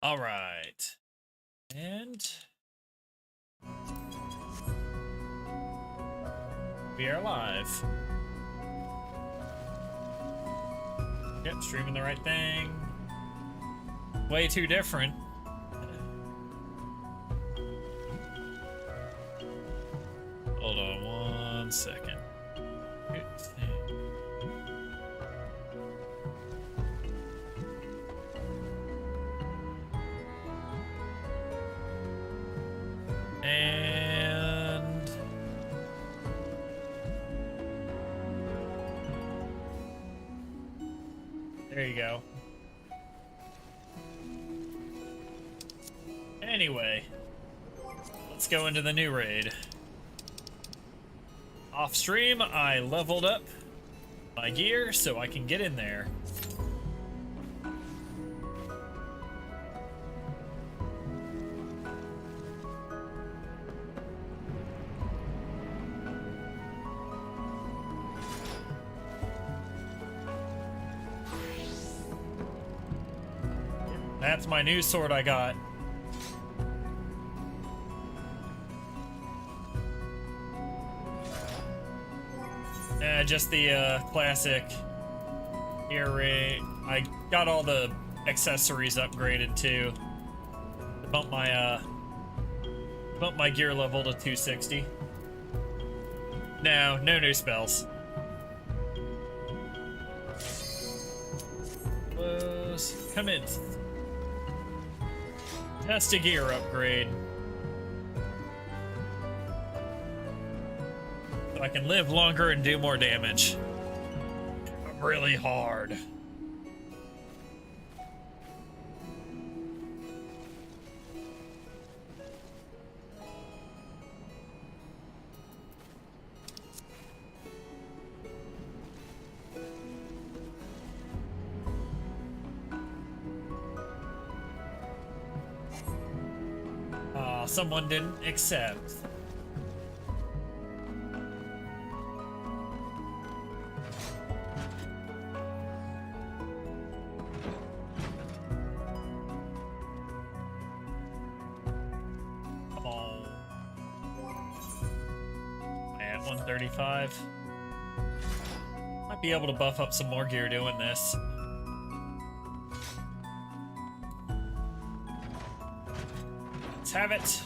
All right. And we are live. Yep, streaming the right thing. Way too different. Hold on 1 second. And there you go. Anyway, let's go into the new raid. Off stream, I leveled up my gear so I can get in there. That's my new sword I got. Just the classic earring. I got all the accessories upgraded too. Bump my gear level to 260. No new spells. Close. Come in. Just a gear upgrade. So I can live longer and do more damage. Really hard. Someone didn't accept. Come on. I at 135. Might be able to buff up some more gear doing this. Let's have it.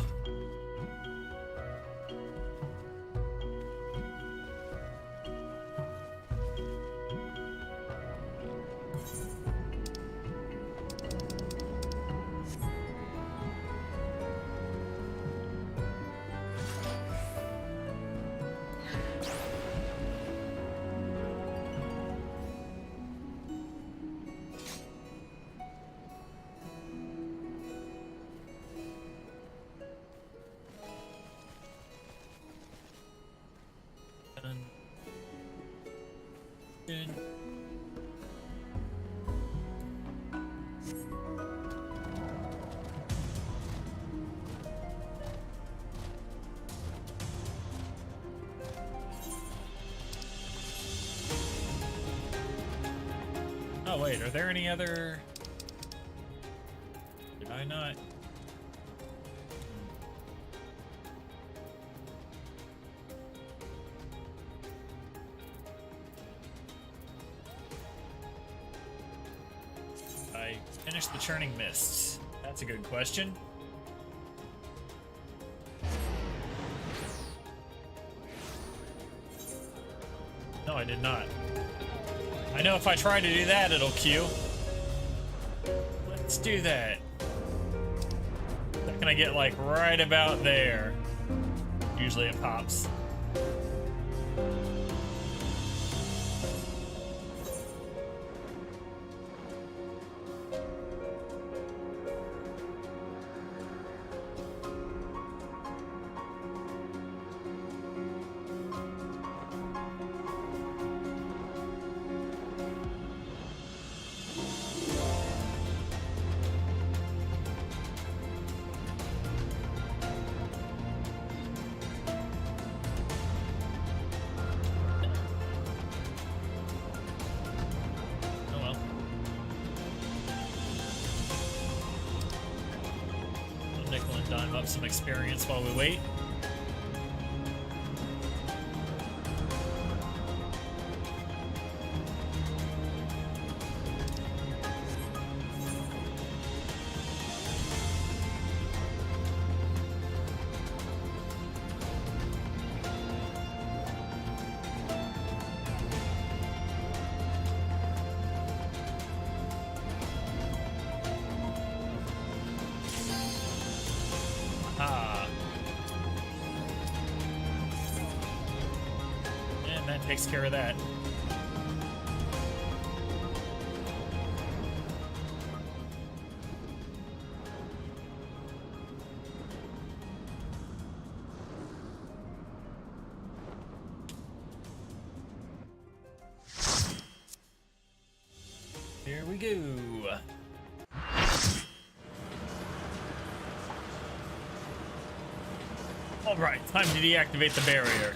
Oh wait, are there any other... Did I not? I finished the Churning Mists. That's a good question. No, I did not. I know if I try to do that, it'll queue. Let's do that. Can I get like right about there? Usually it pops. nickel and dime up some experience while we wait. And that takes care of that. Here we go. All right, time to deactivate the barrier.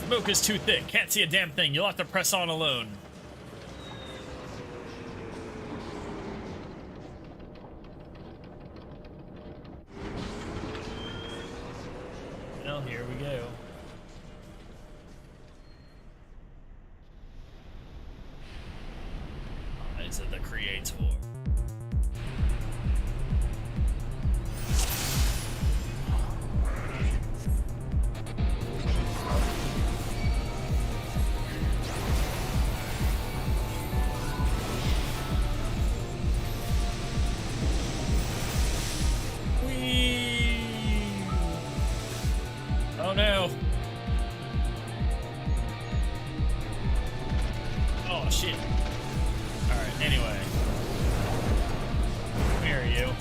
Smoke is too thick. Can't see a damn thing. You'll have to press on alone. Well, here we go. Eyes of the Creator. Oh no. Oh shit. Alright, anyway. Come here, you.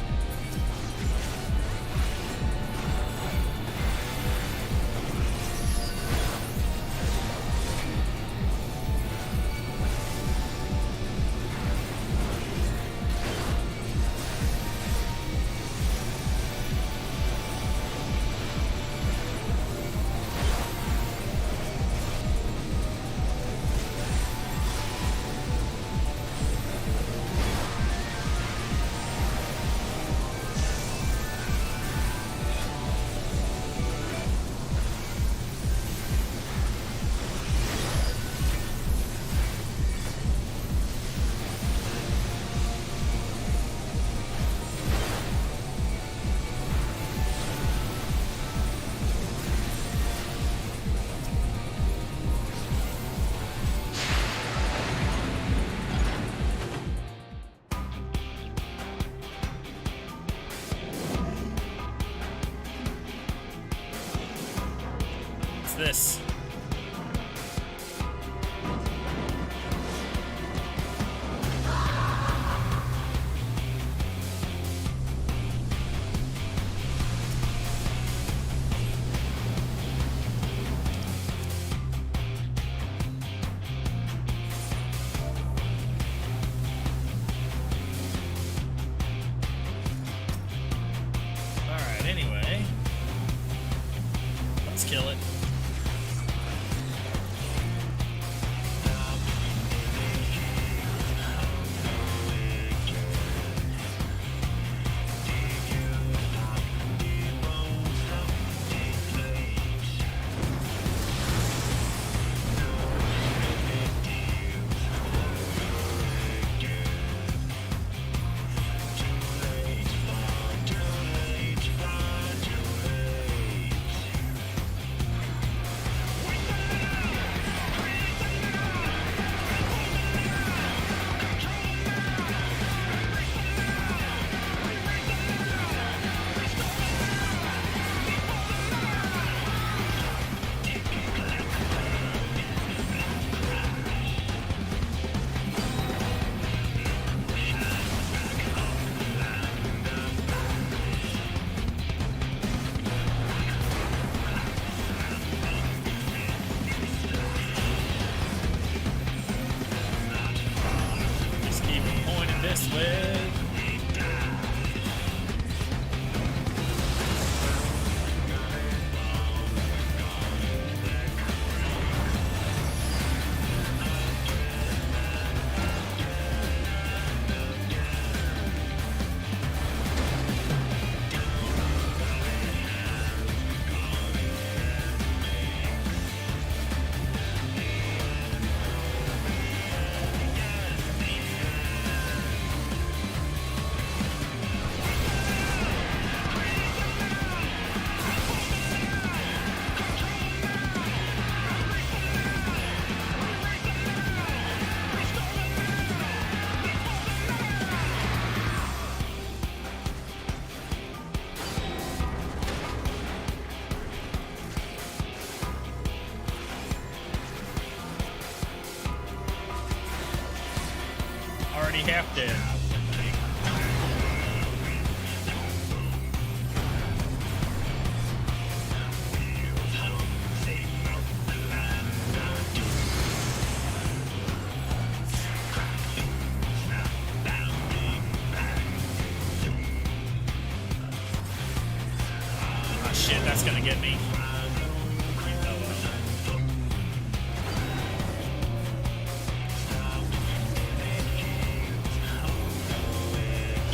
This. All right, anyway. Let's kill it. half dead. Oh shit, that's gonna get me.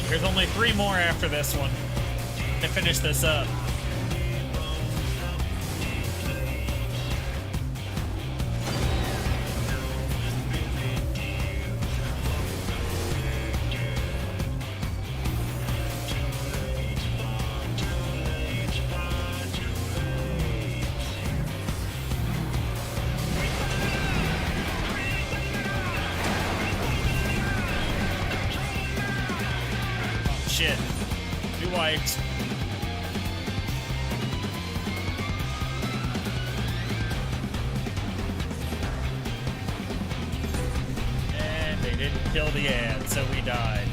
There's only 3 more after this one to finish this up. Shit. We wiped. And they didn't kill the ad, so we died.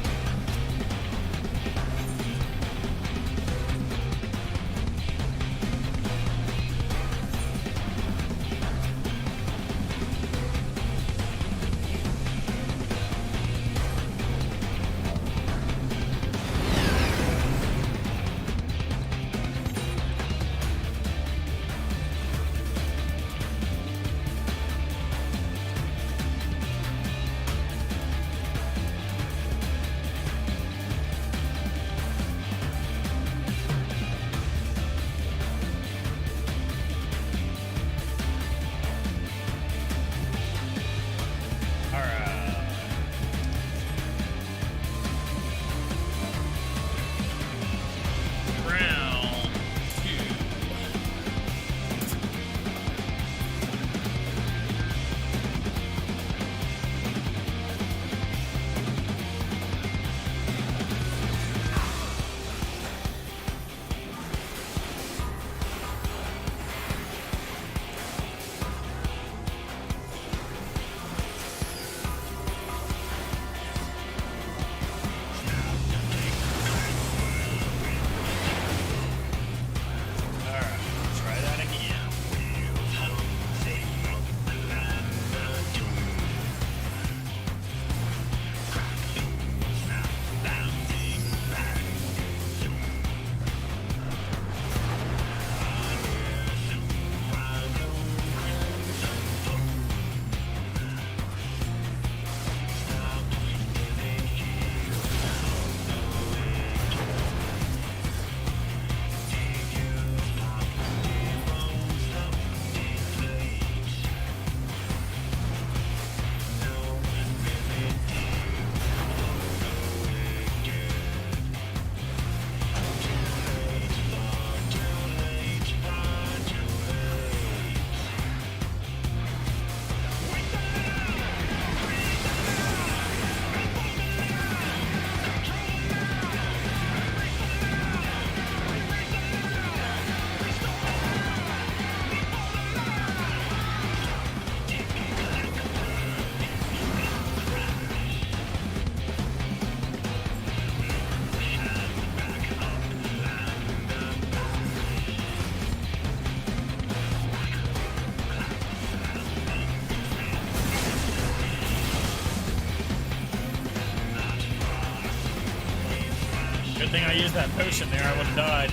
Good thing I used that potion there, I would have died.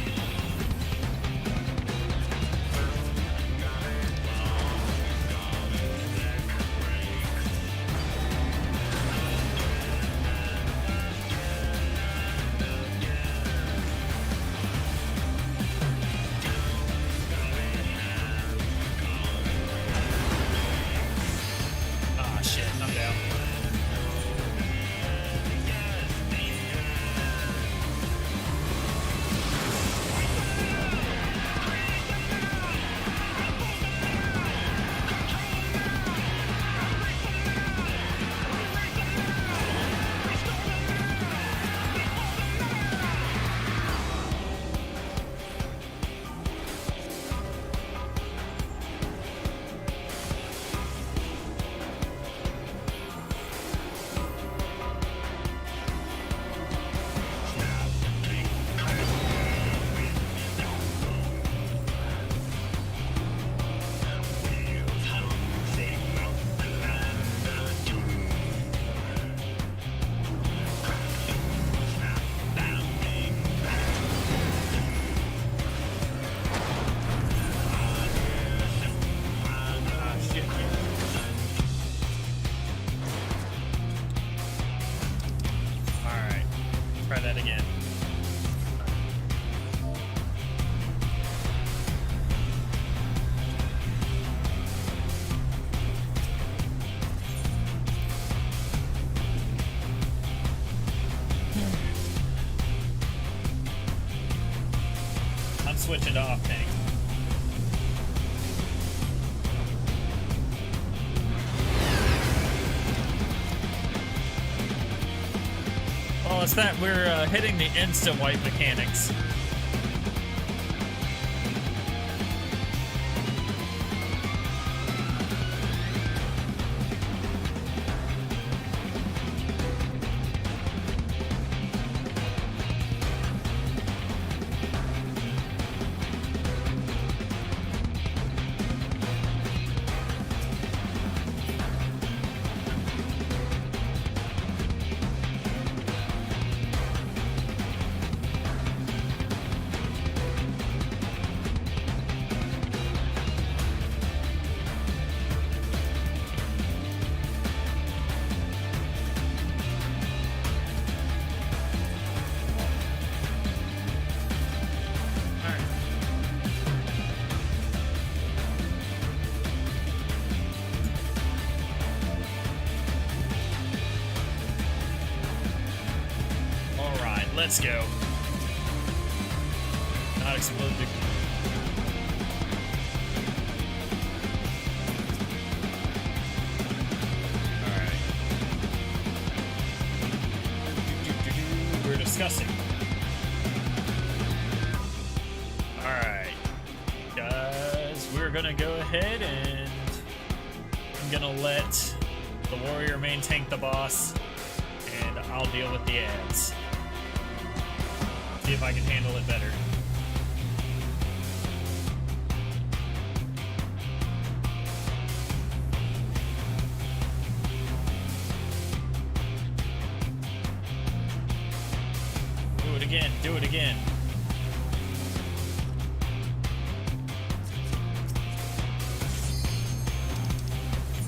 Ah, shit, I'm down. that again. I'm switching to off tank. Well, it's that we're hitting the instant wipe mechanics. Let's go. Not exploding. Alright. We're discussing. Alright. Guys, we're gonna go ahead and I'm gonna let the warrior main tank the boss, and I'll deal with the ads. See if I can handle it better. Do it again, do it again.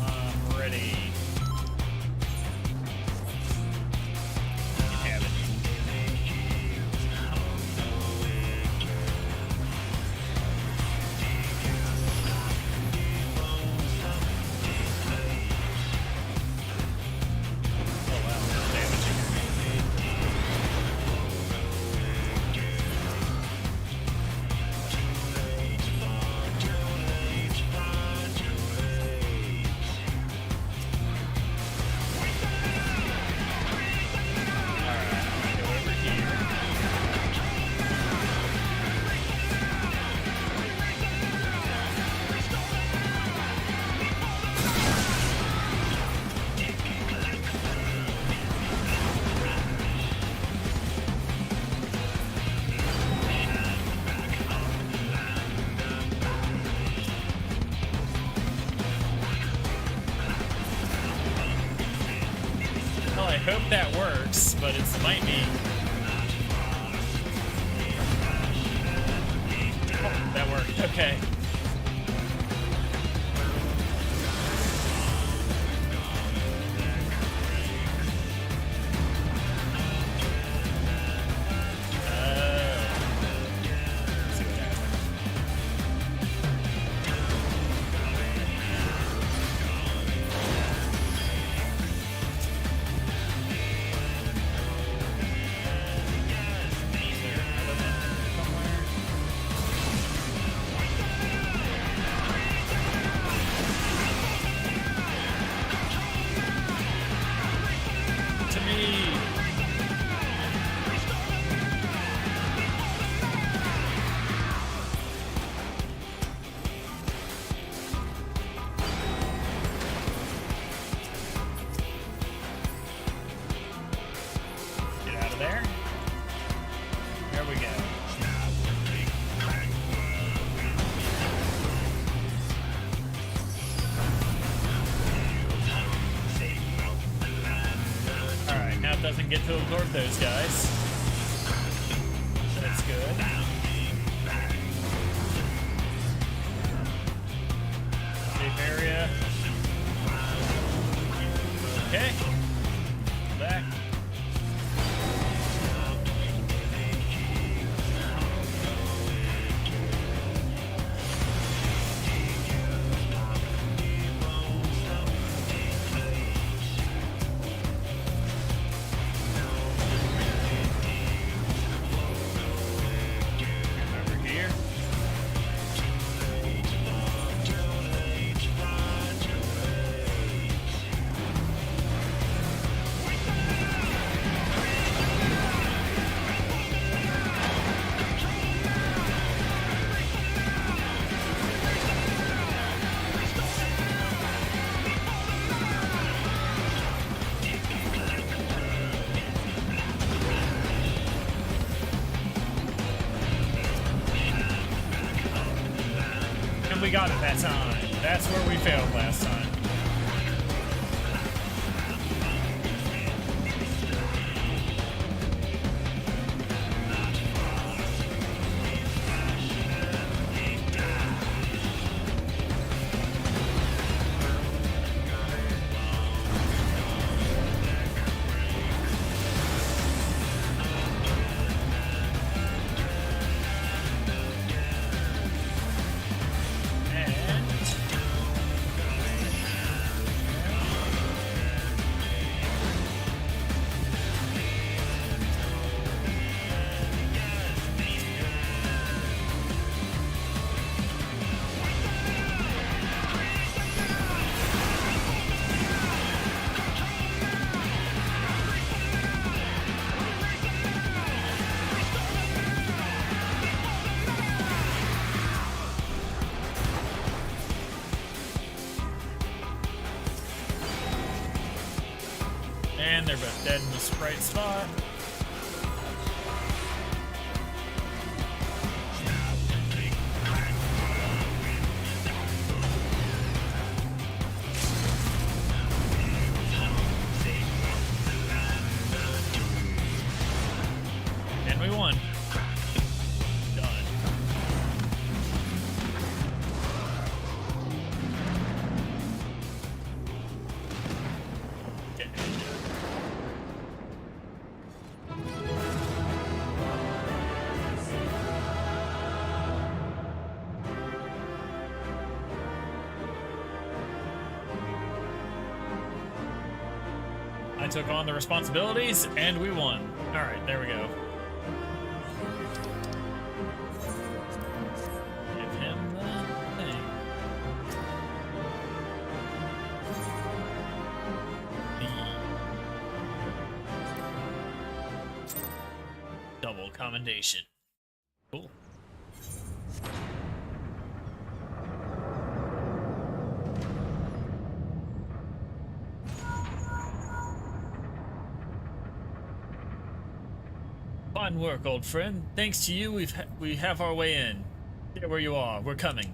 I'm ready. You can have it. I hope that works, but it might be. Oh, that worked. Okay. Doesn't get to absorb those guys. That's good. Safe area. Okay. Back. we got it that time. That's where we failed last time. And they're both dead in this right spot. And we won. Done. Okay. I took on the responsibilities, and we won. Alright, there we go. Give him the thing. The double commendation. Cool. Fine work, old friend. Thanks to you, we have our way in. Here where you are, we're coming.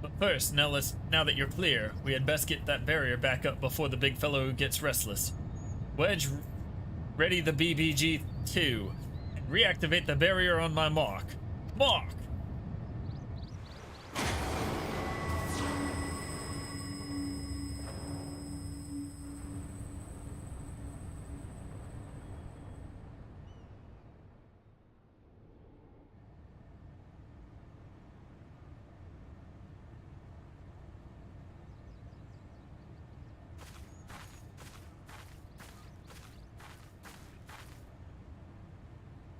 But first, now that you're clear, we had best get that barrier back up before the big fellow gets restless. Wedge, ready the BBG-2. And reactivate the barrier on my mark. Mark!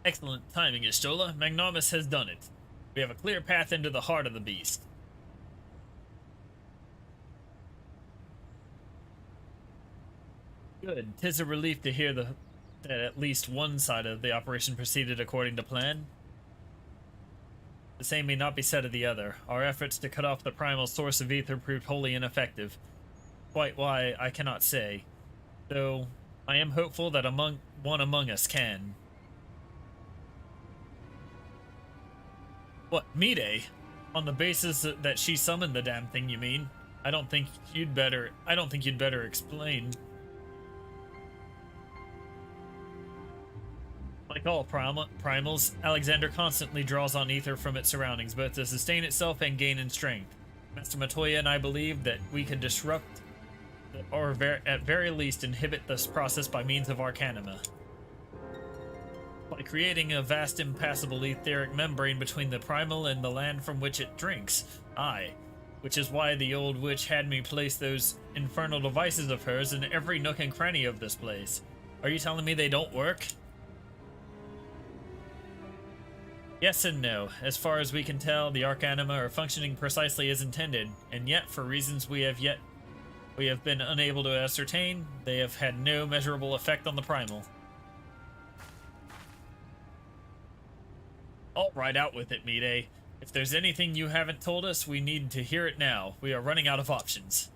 Excellent timing, Ishtola. Magnomus has done it. We have a clear path into the heart of the beast. Good. 'Tis a relief to hear that at least one side of the operation proceeded according to plan. The same may not be said of the other. Our efforts to cut off the primal source of ether proved wholly ineffective. Quite why, I cannot say. Though, I am hopeful that one among us can. What, Mide? On the basis that she summoned the damn thing, you mean? I don't think you'd better explain. Like all primals, Alexander constantly draws on ether from its surroundings, both to sustain itself and gain in strength. Master Matoya and I believe that we can disrupt, or at very least inhibit this process by means of Arcanima. By creating a vast impassable etheric membrane between the primal and the land from which it drinks. Aye, which is why the old witch had me place those infernal devices of hers in every nook and cranny of this place. Are you telling me they don't work? Yes and no. As far as we can tell, the Arcanima are functioning precisely as intended, and yet, for reasons we have been unable to ascertain, they have had no measurable effect on the primal. All right, out with it, Mide. If there's anything you haven't told us, we need to hear it now. We are running out of options.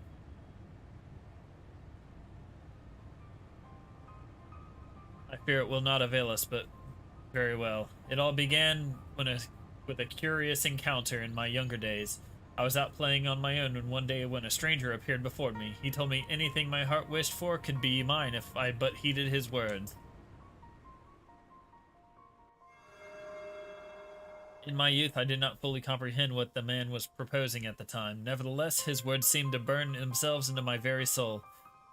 I fear it will not avail us, but very well. It all began with a curious encounter in my younger days. I was out playing on my own when a stranger appeared before me. He told me anything my heart wished for could be mine if I but heeded his words. In my youth, I did not fully comprehend what the man was proposing at the time. Nevertheless, his words seemed to burn themselves into my very soul.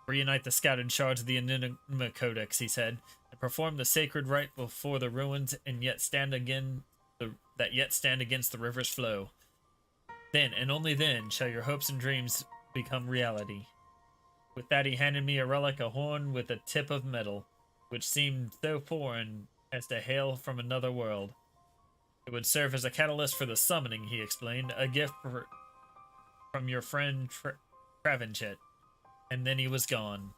Reunite the scattered shards of the Enigma Codex, he said, and perform the sacred rite before the ruins, and yet stand against the river's flow. Then, and only then, shall your hopes and dreams become reality. With that, he handed me a relic, a horn with a tip of metal, which seemed so foreign as to hail from another world. It would serve as a catalyst for the summoning, he explained, a gift from your friend Travinchet. And then he was gone.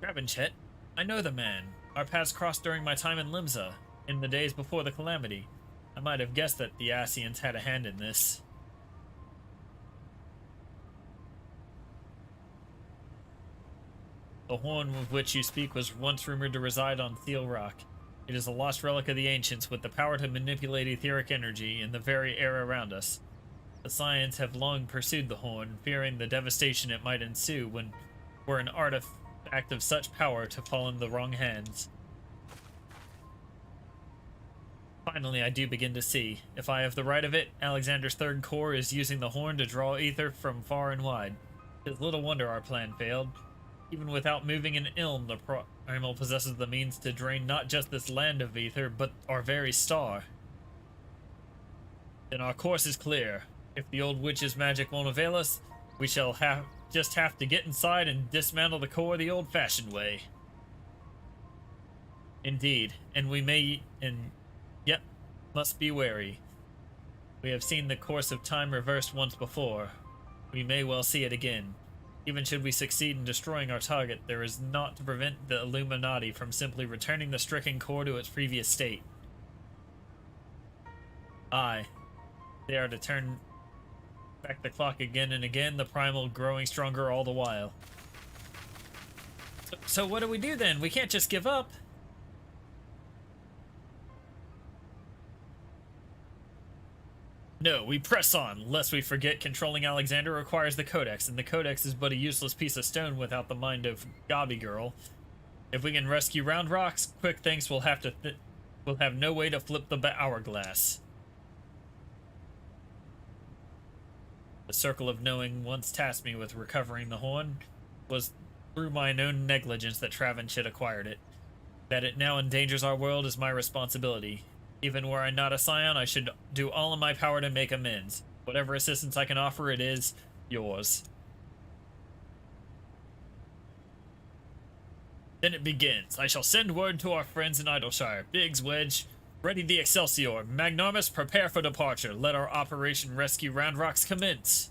Travinchet? I know the man. Our paths crossed during my time in Limsa, in the days before the calamity. I might have guessed that the Asians had a hand in this. The horn of which you speak was once rumored to reside on Seal Rock. It is a lost relic of the ancients with the power to manipulate etheric energy in the very air around us. The Scions have long pursued the horn, fearing the devastation it might ensue were an artifact of such power to fall in the wrong hands. Finally, I do begin to see. If I have the right of it, Alexander's Third Corps is using the horn to draw ether from far and wide. It is little wonder our plan failed. Even without moving an ilm, the primal possesses the means to drain not just this land of ether, but our very star. Then our course is clear. If the old witch's magic won't avail us, we shall just have to get inside and dismantle the core the old-fashioned way. Indeed, and yet must be wary. We have seen the course of time reversed once before. We may well see it again. Even should we succeed in destroying our target, there is naught to prevent the Illuminati from simply returning the stricken core to its previous state. Aye, they are to turn back the clock again and again, the primal growing stronger all the while. So what do we do then? We can't just give up. No, we press on, lest we forget controlling Alexander requires the Codex, and the Codex is but a useless piece of stone without the mind of Gobby Girl. If we can rescue Round Rocks, quick thinks we'll have no way to flip the hourglass. The Circle of Knowing once tasked me with recovering the horn. Was through mine own negligence that Travinchet acquired it. That it now endangers our world is my responsibility. Even were I not a scion, I should do all in my power to make amends. Whatever assistance I can offer, it is yours. Then it begins. I shall send word to our friends in Idleshire. Biggs, Wedge, ready the Excelsior. Magnarmus, prepare for departure. Let our Operation Rescue Round Rocks commence.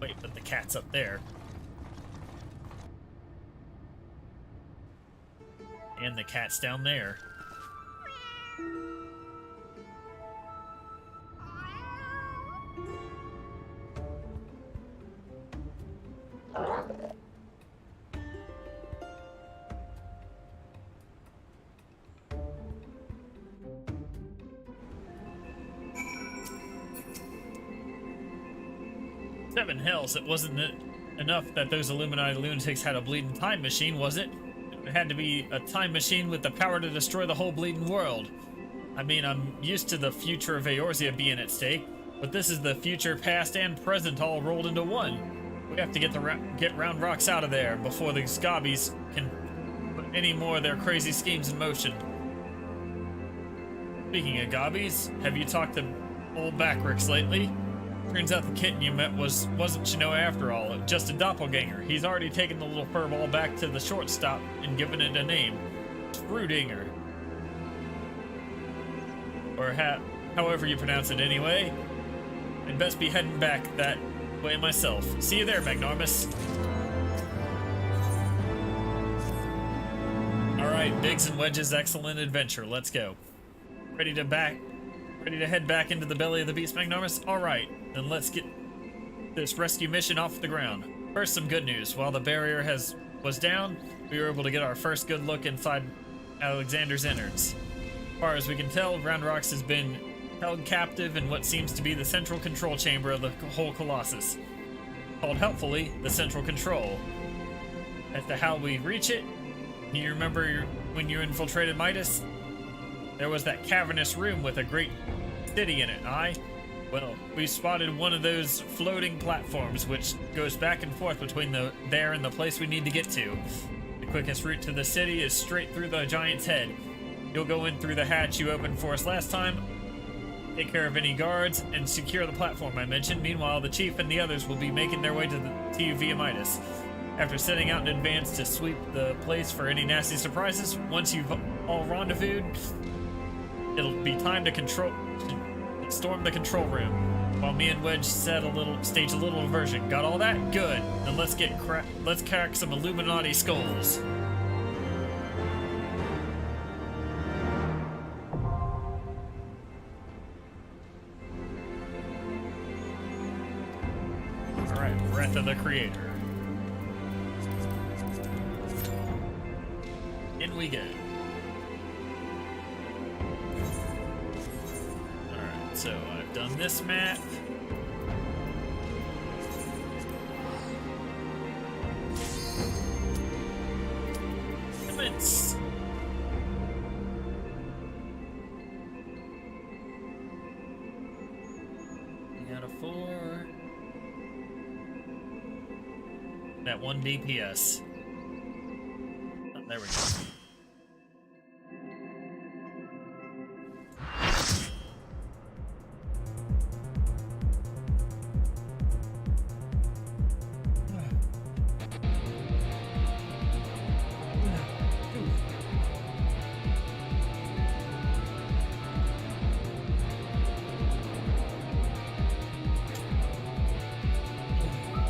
Wait, but the cat's up there. And the cat's down there. Seven hells, it wasn't enough that those Illuminati lunatics had a bleeding time machine, was it? It had to be a time machine with the power to destroy the whole bleeding world. I mean, I'm used to the future of Eorzea being at stake, but this is the future, past, and present all rolled into one. We have to get Round Rocks out of there before the Scobbies can put any more of their crazy schemes in motion. Speaking of Gobbies, have you talked to old Backrix lately? Turns out the kitten you met wasn't Chinoa after all, just a doppelganger. He's already taken the little furball back to the shortstop and given it a name. Screwdinger. Or however you pronounce it anyway. I'd best be heading back that way myself. See you there, Magnarmus. right, Biggs and Wedge's excellent adventure. Let's go. Ready to head back into the belly of the beast, Magnarmus? All right, then let's get this rescue mission off the ground. First, some good news. While the barrier was down, we were able to get our first good look inside Alexander's innards. As far as we can tell, Round Rocks has been held captive in what seems to be the central control chamber of the whole Colossus, called helpfully the Central Control. As to how we reach it, you remember when you infiltrated Midas? There was that cavernous room with a great city in it, aye? Well, we spotted one of those floating platforms which goes back and forth between there and the place we need to get to. The quickest route to the city is straight through the giant's head. You'll go in through the hatch you opened for us last time, take care of any guards, and secure the platform I mentioned. Meanwhile, the chief and the others will be making their way to you via Midas. After setting out in advance to sweep the place for any nasty surprises, once you've all rendezvoused, it'll be time to storm the control room, while me and Wedge stage a little diversion. Got all that? Good. Then let's crack some Illuminati skulls. All right, Breath of the Creator. In we go. Alright, so I've done this map. Commence. We got a 4. That 1 DPS. Oh, there we go.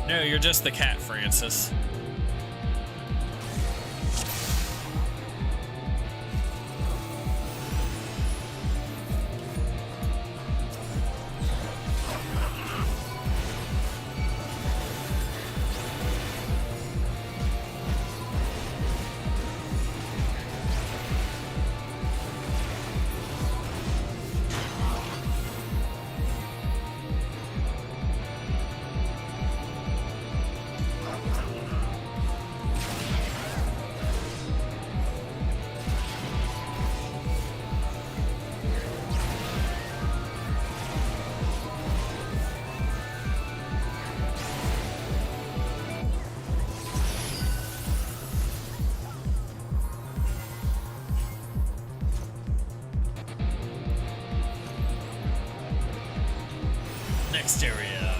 No, you're just the cat, Francis. Next area.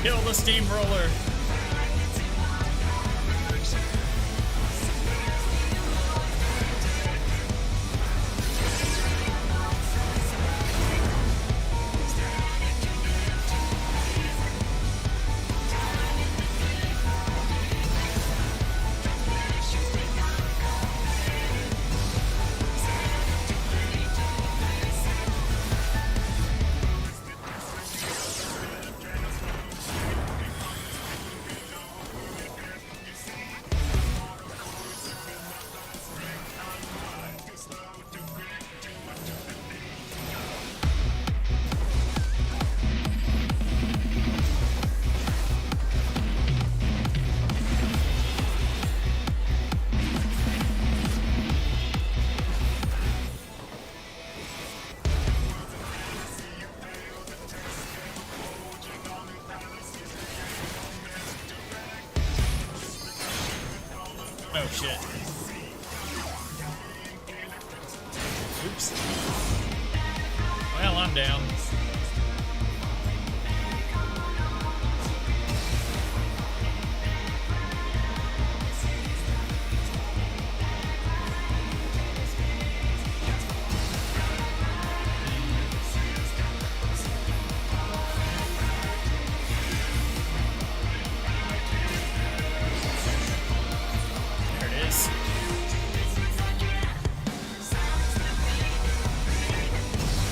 Kill the steamroller. Oh shit. Oops. Well, I'm down.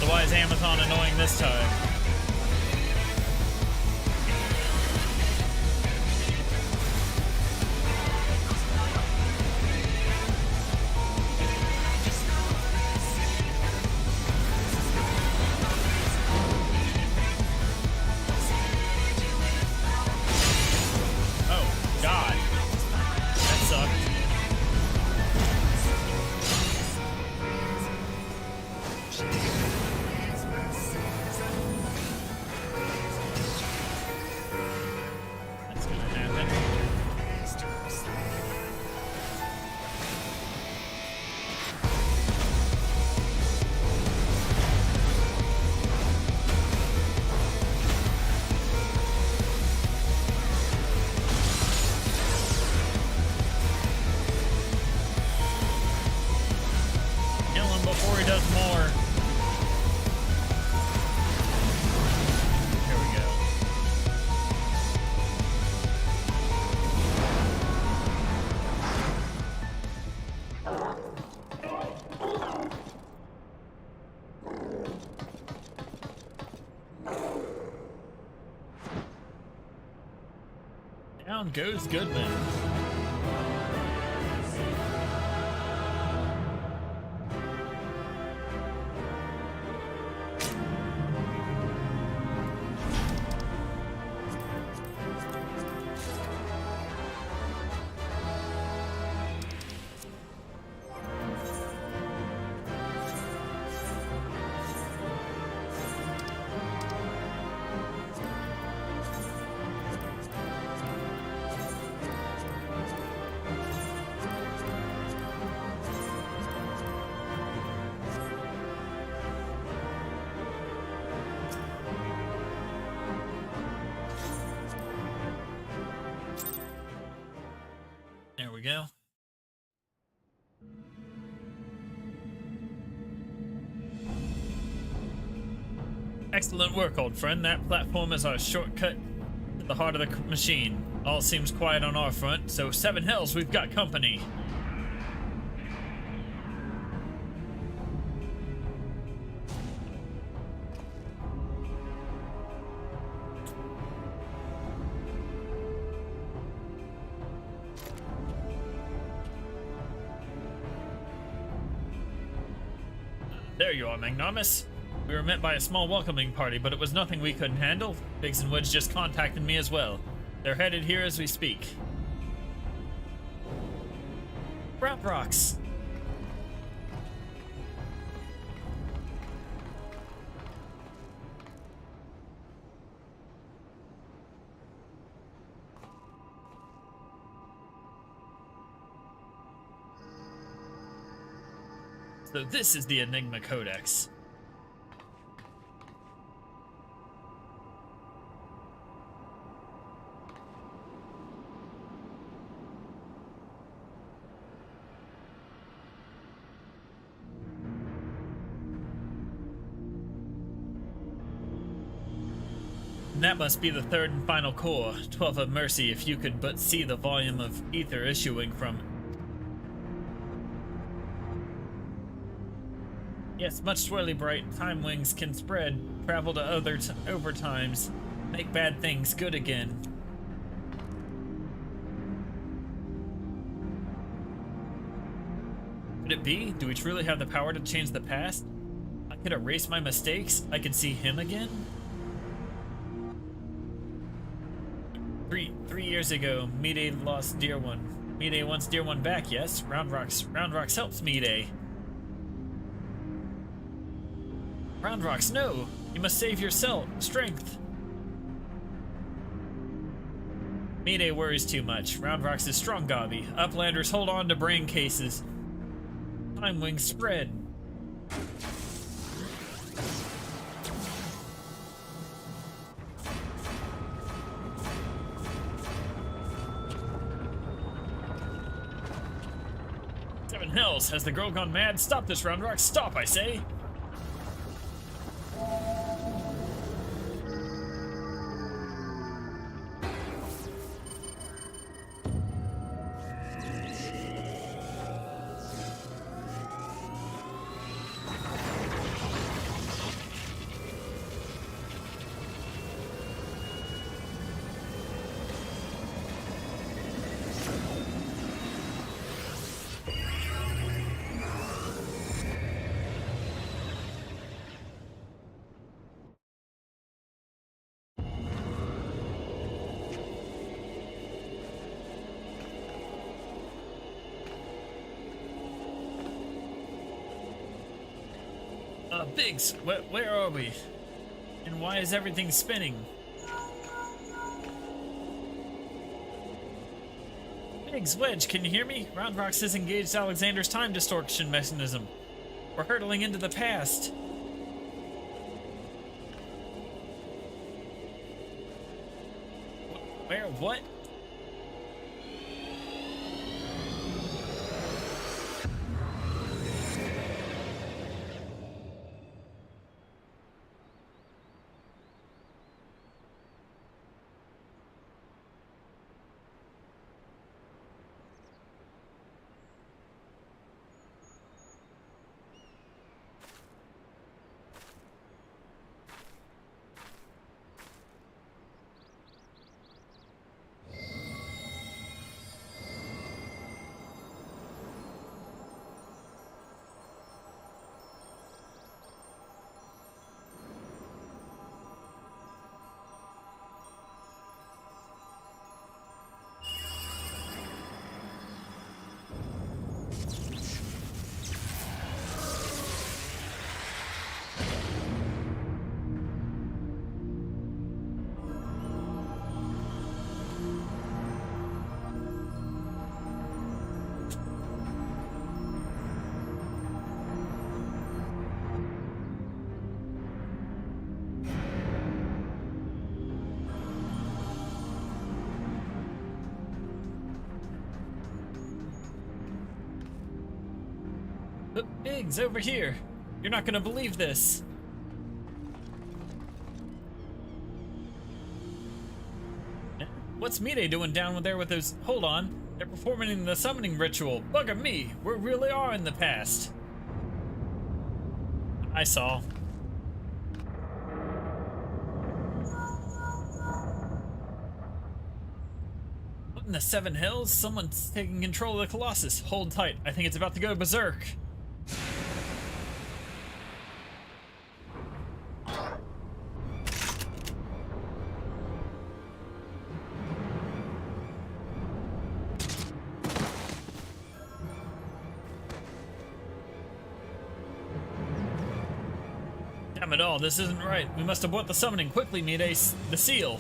Why is Amazon annoying this time? Oh, God. That sucked. Before he does more. Here we go. Down goes Goodman. There we go. Excellent work, old friend. That platform is our shortcut to the heart of the machine. All seems quiet on our front, so seven hells, we've got company. There you are, Magnanimous. We were met by a small welcoming party, but it was nothing we couldn't handle. Biggs and Woods just contacted me as well. They're headed here as we speak. Rap rocks. So this is the Enigma Codex. And that must be the third and final core. 12 of mercy, if you could but see the volume of ether issuing from it. Yes, much swirly bright time wings can spread, travel to other overtimes, make bad things good again. Could it be? Do we truly have the power to change the past? I could erase my mistakes? I could see him again? 3 years ago, Mayday lost Dear One. Mayday wants Dear One back, yes? Round Rocks helps Mayday. Round Rocks, no! You must save yourself. Strength. Mayday worries too much. Round Rocks is strong, Gobby. Uplanders hold on to brain cases. Time wings spread. Seven hells! Has the girl gone mad? Stop this, Round Rock! Stop, I say! Biggs, where are we? And why is everything spinning? Biggs, Wedge, can you hear me? Round Rocks has engaged Alexander's time distortion mechanism. We're hurtling into the past. Where? What? Biggs, over here! You're not gonna believe this! What's Mayday doing down there with those— Hold on! They're performing the summoning ritual! Bugger me! We really are in the past! I saw. What in the Seven Hills? Someone's taking control of the Colossus. Hold tight. I think it's about to go berserk. Damn it all, this isn't right. We must abort the summoning quickly, Mayday. The seal.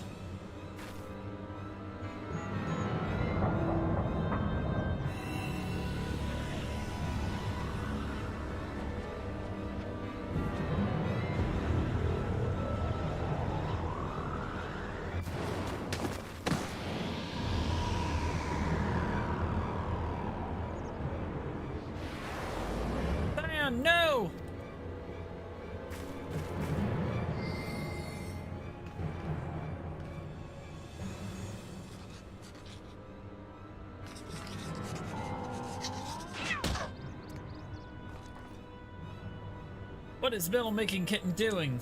Damn, no! What is Metal Making Kitten doing?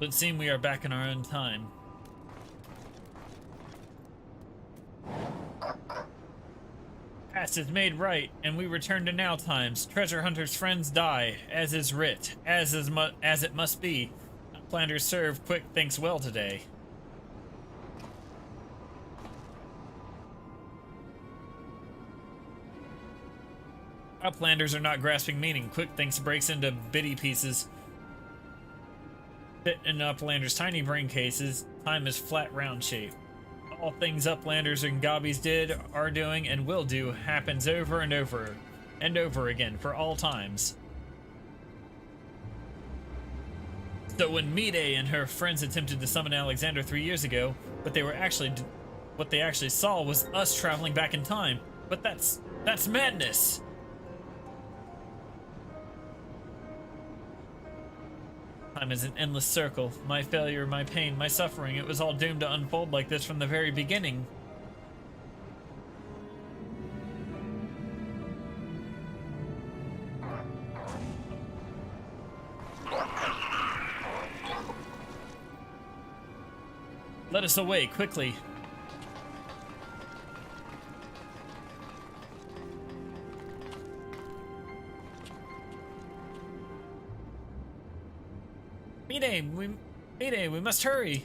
But seem we are back in our own time. Past is made right, and we return to now times. Treasure hunters' friends die, as is writ, as it must be. Outlanders serve, quick thinks well today. Uplanders are not grasping meaning. Quick thinks breaks into bitty pieces. Fit in Uplanders' tiny brain cases. Time is flat round shape. All things Uplanders and Gobbies did, are doing, and will do happens over and over and over again for all times. So when Mide and her friends attempted to summon Alexander 3 years ago, what they actually saw was us traveling back in time. But that's madness. Time is an endless circle. My failure, my pain, my suffering, it was all doomed to unfold like this from the very beginning. Let us away, quickly. Mayday, we must hurry.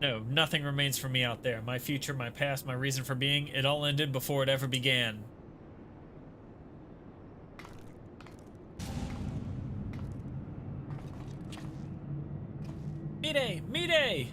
No, nothing remains for me out there. My future, my past, my reason for being, it all ended before it ever began. Mayday!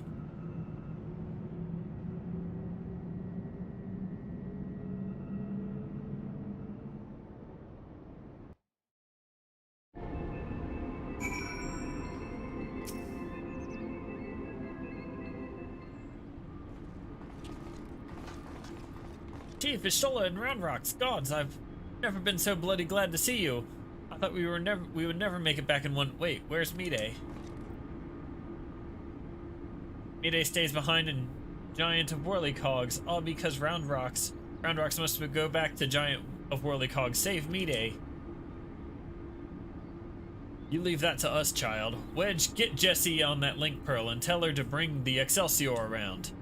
Chief, Ishola and Round Rocks, gods, I've never been so bloody glad to see you. I thought we would never make it back in one. Wait, where's Mide? Mide stays behind in Giant of Whirlycogs, all because Round Rocks must go back to Giant of Whirlycogs. Save Mide. You leave that to us, child. Wedge, get Jessie on that link pearl and tell her to bring the Excelsior around.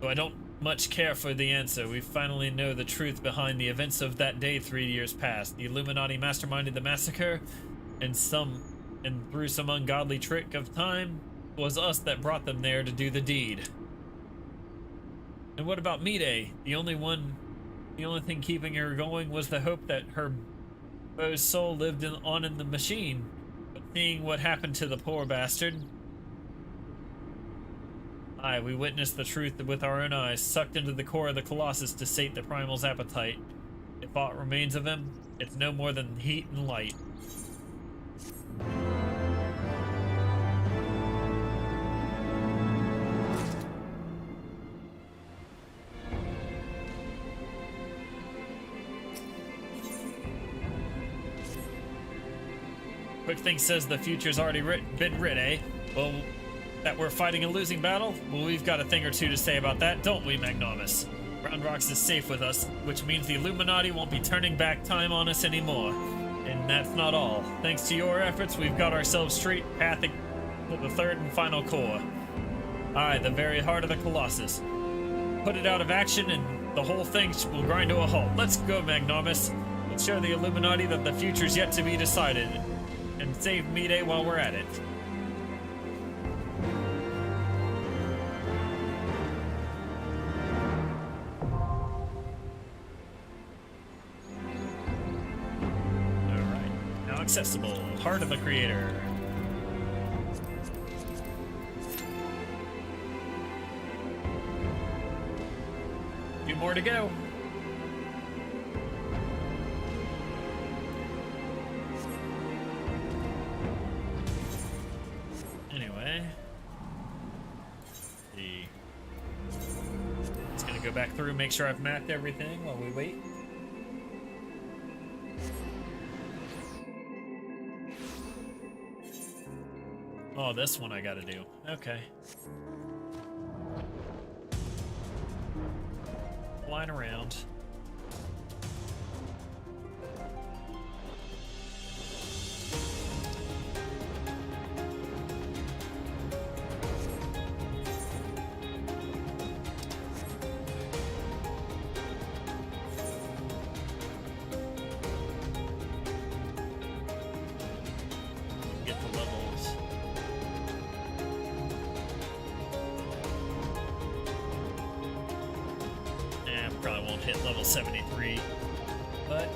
So I don't much care for the answer. We finally know the truth behind the events of that day 3 years past. The Illuminati masterminded the massacre, and through some ungodly trick of time, it was us that brought them there to do the deed. And what about Mide? The only thing keeping her going was the hope that her beau's soul lived on in the machine. But seeing what happened to the poor bastard, Aye, we witnessed the truth with our own eyes, sucked into the core of the Colossus to sate the primal's appetite. If aught remains of him, it's no more than heat and light. Quick thing says the future's already been writ, eh? Well, that we're fighting a losing battle? Well, we've got a thing or two to say about that, don't we, Magnomus? Round Rocks is safe with us, which means the Illuminati won't be turning back time on us anymore. And that's not all. Thanks to your efforts, we've got ourselves straight path to the third and final core. Aye, the very heart of the Colossus. Put it out of action and the whole thing will grind to a halt. Let's go, Magnomus. Let's show the Illuminati that the future's yet to be decided. And save Mide while we're at it. Alright, now accessible. Heart of the Creator. Two more to go. Go back through, make sure I've mapped everything while we wait. Oh, this one I gotta do. Okay. Line around. Probably won't hit level 73, but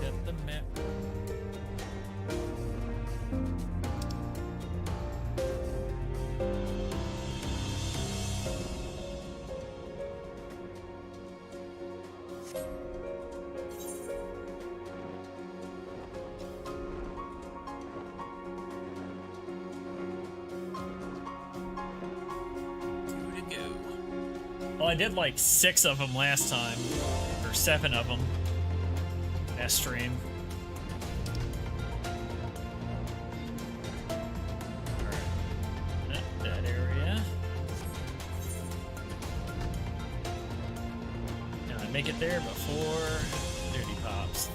get the map. Well, I did like 6 of them last time, or 7 of them last stream. Alright, that area. Can I make it there before Dirty Pops?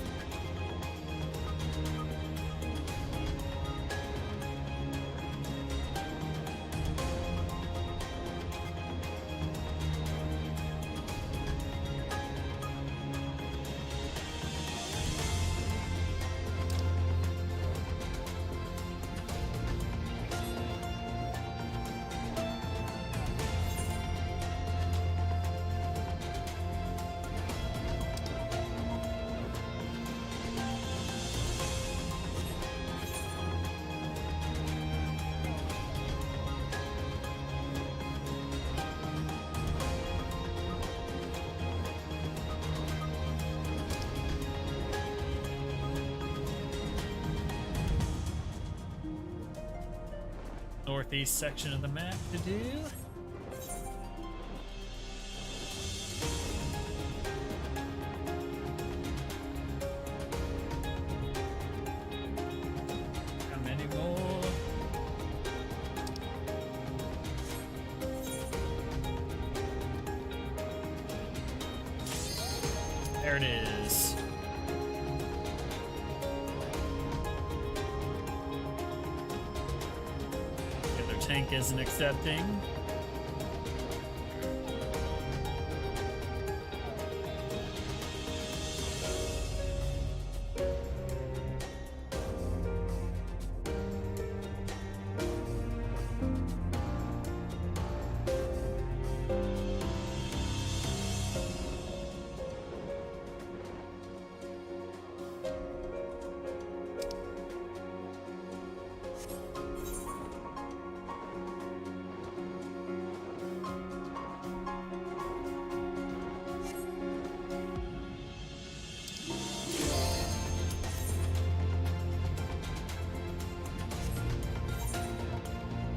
Northeast section of the map to do. How many more? There it is. Tank isn't accepting.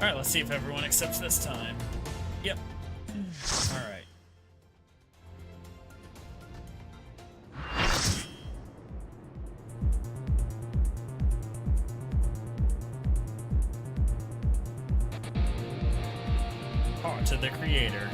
Alright, let's see if everyone accepts this time. Yep. Alright. Talk to the creator.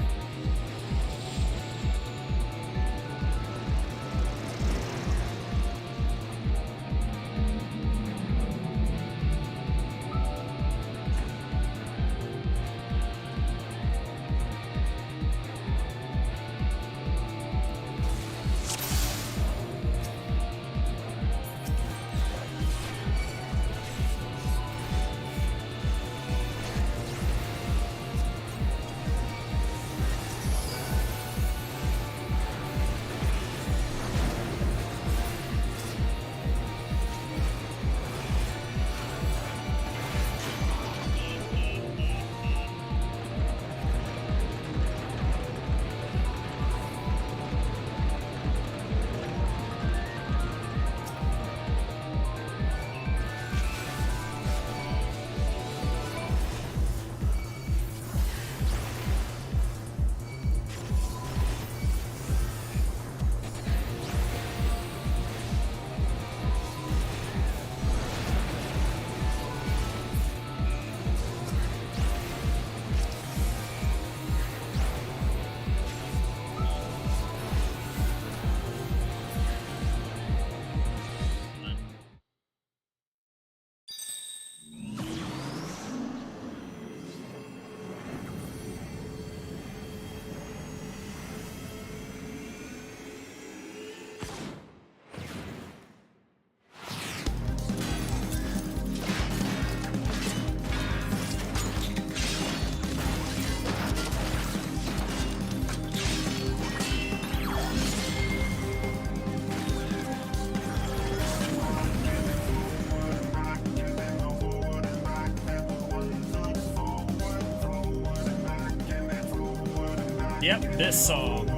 Yep, this song.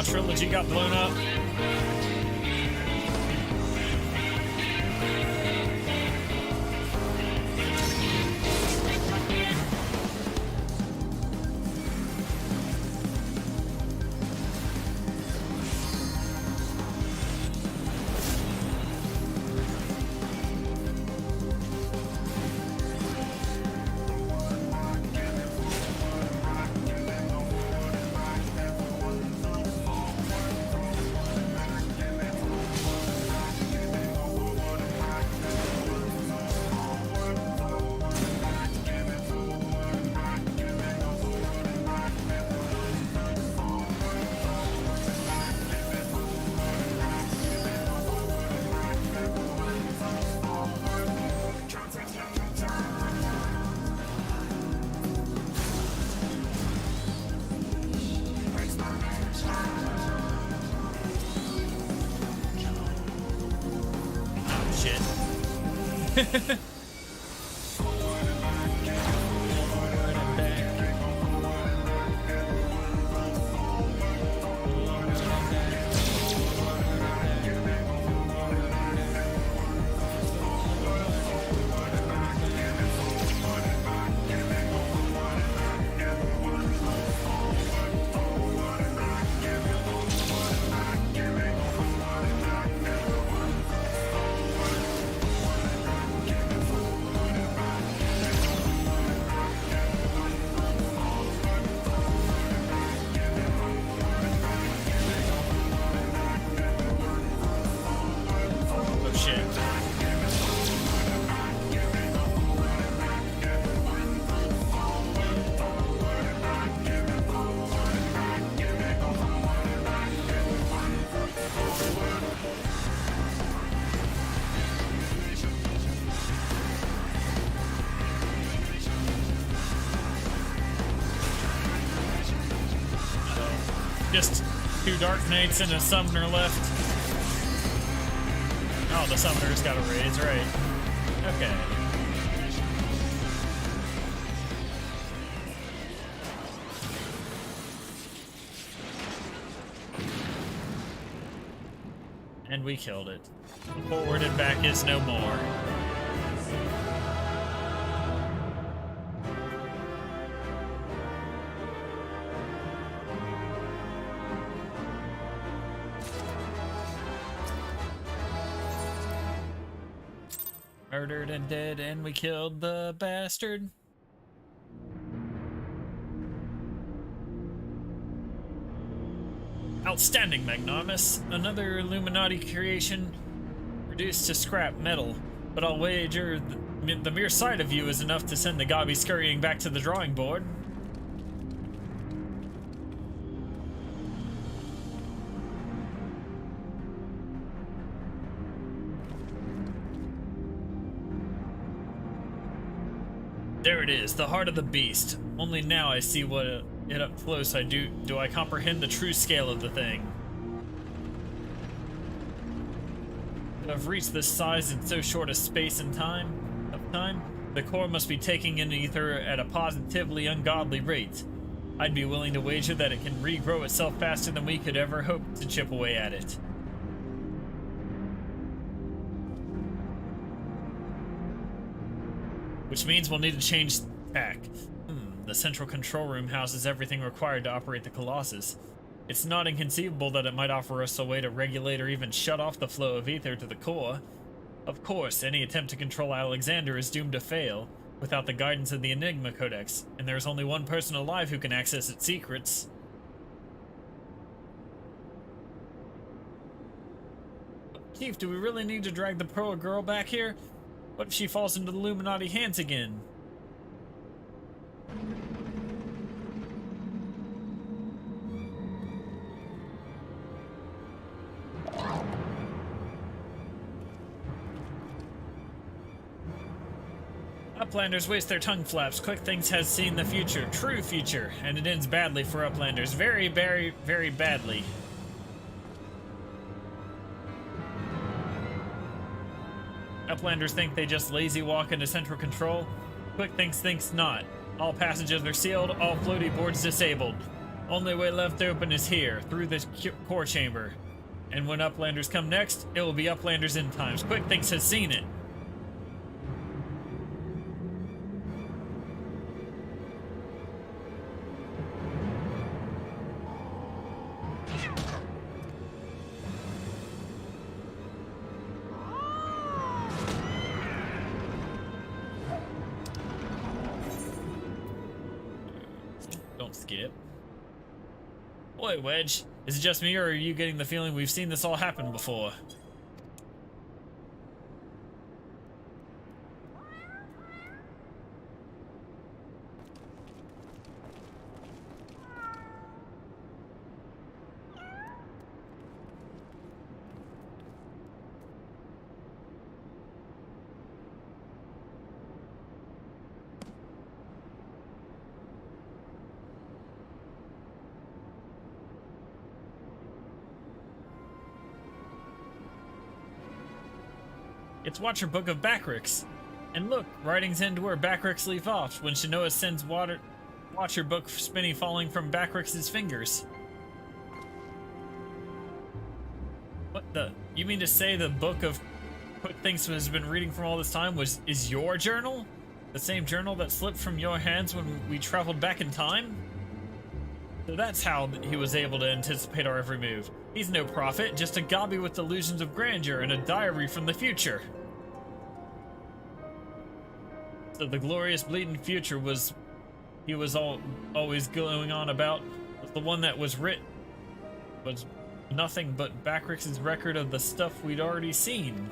Trilogy got blown up. Oh shit. Just 2 Dark Knights and a Summoner left. Oh, the Summoner's got a raise, right. Okay. And we killed it. Forward and back is no more. Murdered and dead, and we killed the bastard. Outstanding, Magnanimous. Another Illuminati creation reduced to scrap metal. But I'll wager the mere sight of you is enough to send the Gobby scurrying back to the drawing board. There it is, the heart of the beast. Only now I see what it up close do I comprehend the true scale of the thing. To have reached this size in so short a space and time, the core must be taking in ether at a positively ungodly rate. I'd be willing to wager that it can regrow itself faster than we could ever hope to chip away at it. Which means we'll need to change tack. The central control room houses everything required to operate the Colossus. It's not inconceivable that it might offer us a way to regulate or even shut off the flow of ether to the core. Of course, any attempt to control Alexander is doomed to fail without the guidance of the Enigma Codex, and there is only one person alive who can access its secrets. Chief, do we really need to drag the Proa girl back here? What if she falls into the Illuminati hands again? Uplanders waste their tongue flaps. Quick Things has seen the future. True future. And it ends badly for Uplanders. Very, very, very badly. Uplanders think they just lazy walk into central control. Quick Things thinks not. All passages are sealed, all floaty boards disabled. Only way left open is here, through the core chamber. And when Uplanders come next, it will be Uplanders end times. Quick Things has seen it. Don't skip. Boy, Wedge, is it just me, or are you getting the feeling we've seen this all happen before? It's Watcher Book of Backrix. And look, writings end where Backrix leave off, when Shanoa sends Watcher Book Spinny falling from Backrix's fingers. What the? You mean to say the book of Quick Things has been reading from all this time is your journal? The same journal that slipped from your hands when we traveled back in time? So that's how he was able to anticipate our every move. He's no prophet, just a gobby with delusions of grandeur and a diary from the future. So the glorious bleeding future he was always going on about was the one that was nothing but Backrix's record of the stuff we'd already seen.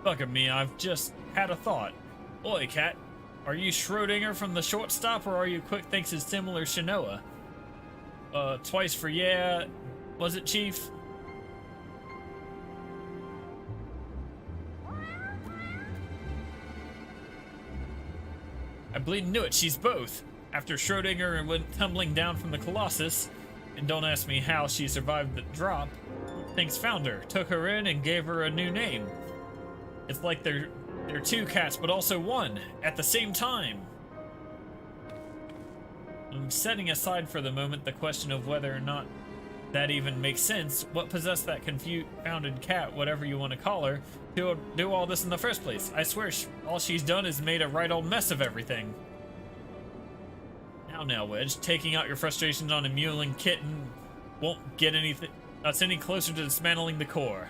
Fuck at me, I've just had a thought. Oi, cat. Are you Schrodinger from the shortstop, or are you Quick Thinks' similar Shanoa? Twice for yeah. Was it, Chief? I bleeding knew it, she's both. After Schrodinger went tumbling down from the Colossus, and don't ask me how she survived the drop, Thinks found her, took her in, and gave her a new name. It's like they're two cats, but also one, at the same time. I'm setting aside for the moment the question of whether or not that even makes sense. What possessed that confounded cat, whatever you want to call her, to do all this in the first place? I swear all she's done is made a right old mess of everything. Now, Wedge, taking out your frustrations on a mewling kitten won't get us any closer to dismantling the core.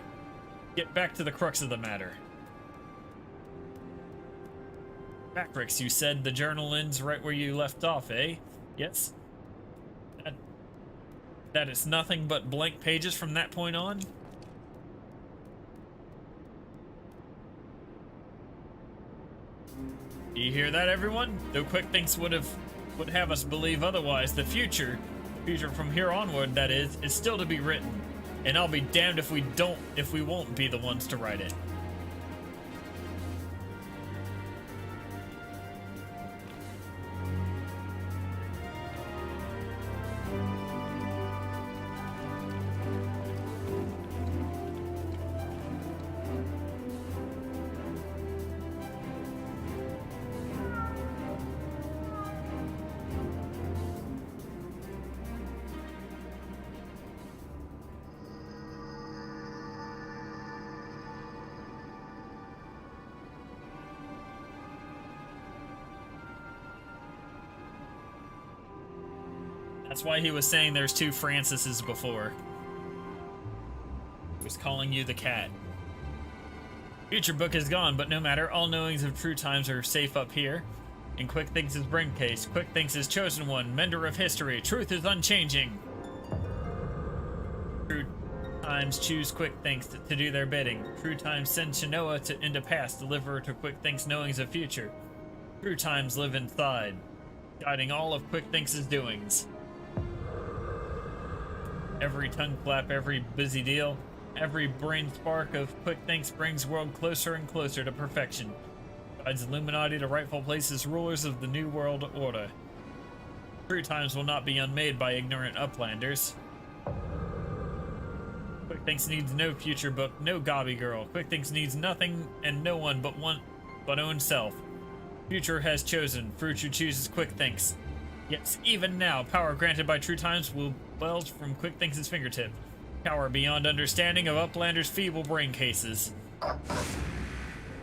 Get back to the crux of the matter. Backrix, you said the journal ends right where you left off, eh? Yes? That it's nothing but blank pages from that point on? Do you hear that, everyone? Though Quick Thinks would have us believe otherwise, the future from here onward, that is still to be written. And I'll be damned if we won't be the ones to write it. That's why he was saying there's two Francises before. He was calling you the cat. Future book is gone, but no matter, all knowings of true times are safe up here. In Quick Thinks' brain case, Quick Thinks is chosen one, mender of history, truth is unchanging. True times choose Quick Thinks to do their bidding. True times send Shanoa into past, deliver to Quick Thinks knowings of future. True times live inside, guiding all of Quick Thinks' doings. Every tongue flap, every busy deal, every brain spark of Quick Thinks brings world closer and closer to perfection. Guides Illuminati to rightful place as rulers of the New World Order. True times will not be unmade by ignorant uplanders. Quick Thinks needs no future book, no gobby girl. Quick Thinks needs nothing and no one but own self. Future has chosen. Future chooses Quick Thinks. Yes, even now, power granted by True Times will wells from Quick Thinks' fingertip. Power beyond understanding of Uplander's feeble brain cases.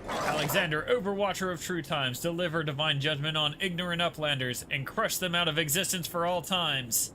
Alexander, Overwatcher of True Times, deliver divine judgment on ignorant Uplanders and crush them out of existence for all times.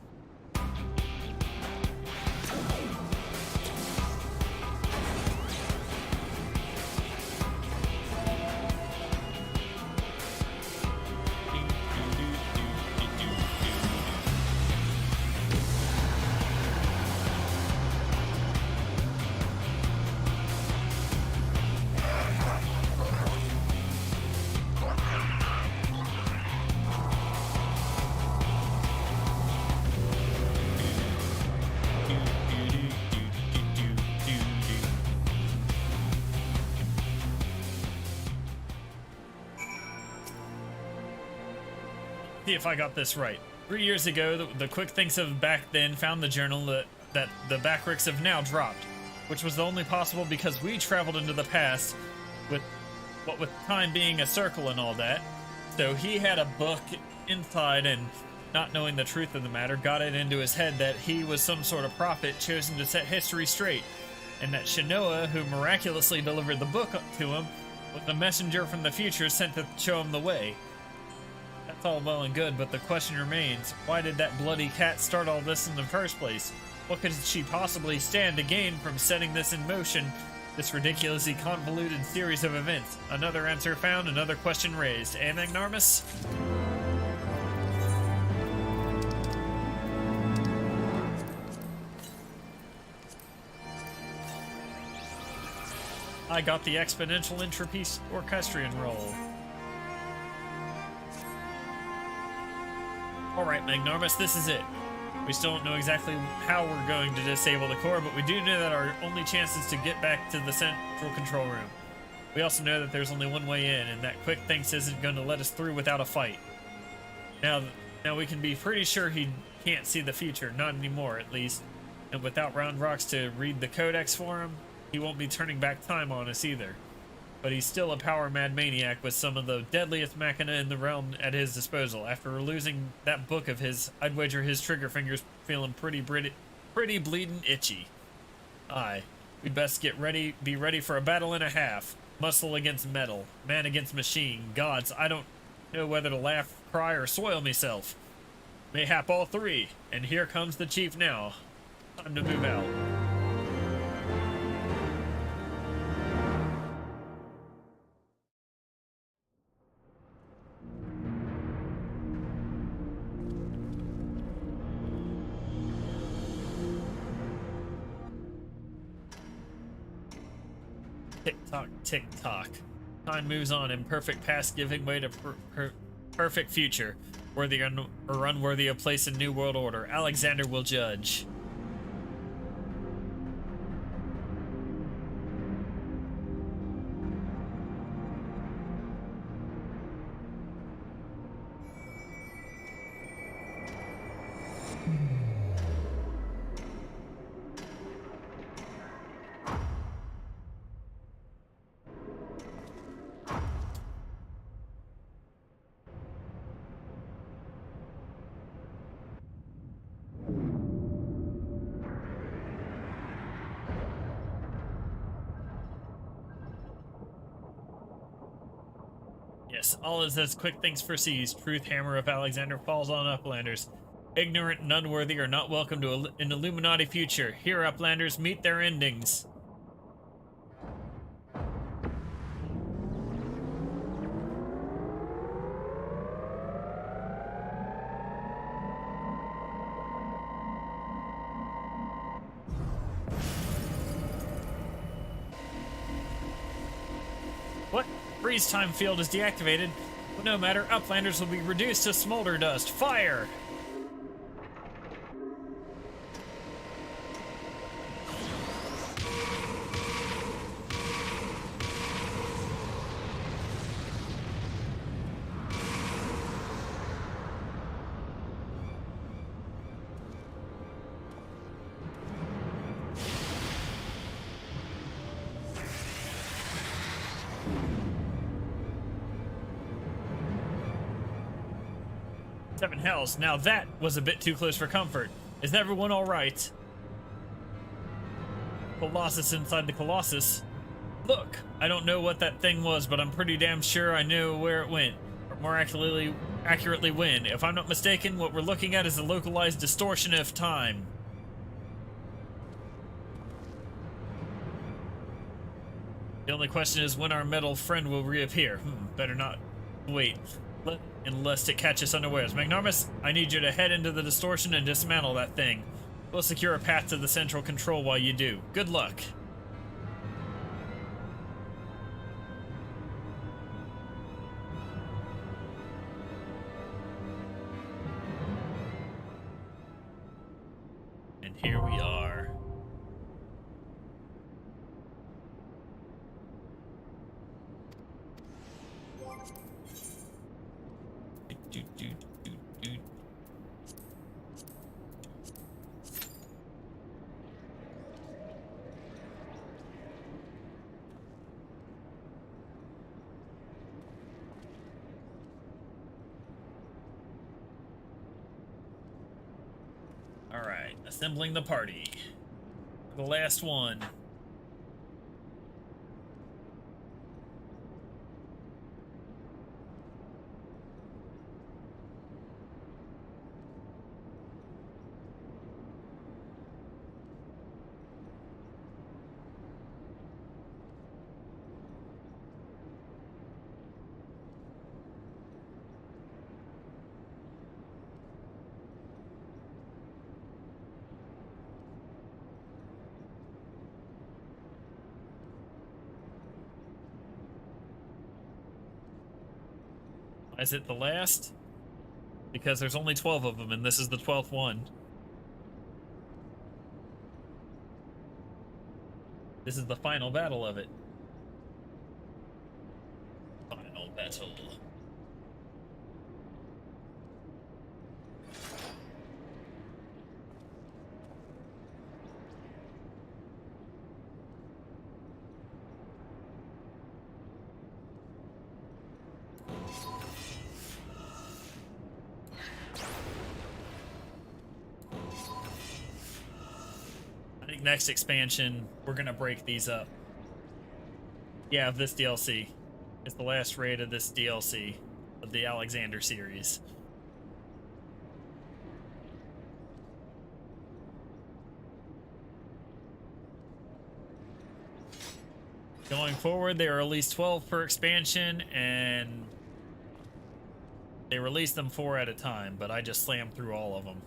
See if I got this right. 3 years ago, the Quick Thinks of back then found the journal that that the Backricks have now dropped, which was only possible because we traveled into the past with what with time being a circle and all that. So he had a book inside, and not knowing the truth of the matter, got it into his head that he was some sort of prophet chosen to set history straight, and that Shinoa, who miraculously delivered the book to him, was a messenger from the future sent to show him the way. That's all well and good, but the question remains, why did that bloody cat start all this in the first place? What could she possibly stand to gain from setting this in motion, this ridiculously convoluted series of events? Another answer found, another question raised. Eh, Magnarmus? I got the exponential entropy orchestrion roll. Alright, Magnarmus, this is it. We still don't know exactly how we're going to disable the core, but we do know that our only chance is to get back to the central control room. We also know that there's only one way in, and that Quick Thinks isn't going to let us through without a fight. Now we can be pretty sure he can't see the future, not anymore at least, and without Round Rocks to read the codex for him, he won't be turning back time on us either. But he's still a power-mad maniac with some of the deadliest machina in the realm at his disposal. After losing that book of his, I'd wager his trigger fingers feeling pretty bleeding itchy. Aye, we'd best be ready for a battle and a half. Muscle against metal, man against machine. Gods, I don't know whether to laugh, cry, or soil myself. Mayhap all three. And here comes the chief now. Time to move out. Tick-tock, tick-tock. Time moves on in perfect past giving way to perfect future. Worthy or unworthy of place in New World Order. Alexander will judge. Yes, all is as Quick Thinks foresees. Truth hammer of Alexander falls on Uplanders. Ignorant and unworthy are not welcome to an Illuminati future. Here, Uplanders, meet their endings. What? Freeze time field is deactivated. But no matter, Uplanders will be reduced to smolder dust. Fire! Seven hells. Now that was a bit too close for comfort. Is everyone alright? Colossus inside the Colossus. Look, I don't know what that thing was, but I'm pretty damn sure I know where it went. Or more accurately when. If I'm not mistaken, what we're looking at is a localized distortion of time. The only question is when our metal friend will reappear. Better not wait. Unless it catches unawares. Magnarmus, I need you to head into the distortion and dismantle that thing. We'll secure a path to the central control while you do. Good luck. And here we are. Alright, assembling the party. The last one. Is it the last? Because there's only 12 of them, and this is the 12th one. This is the final battle of it. Final battle. I think next expansion, we're gonna break these up. Yeah, of this DLC. It's the last raid of this DLC, of the Alexander series. Going forward, there are at least 12 per expansion, and they release them 4 at a time, but I just slammed through all of them.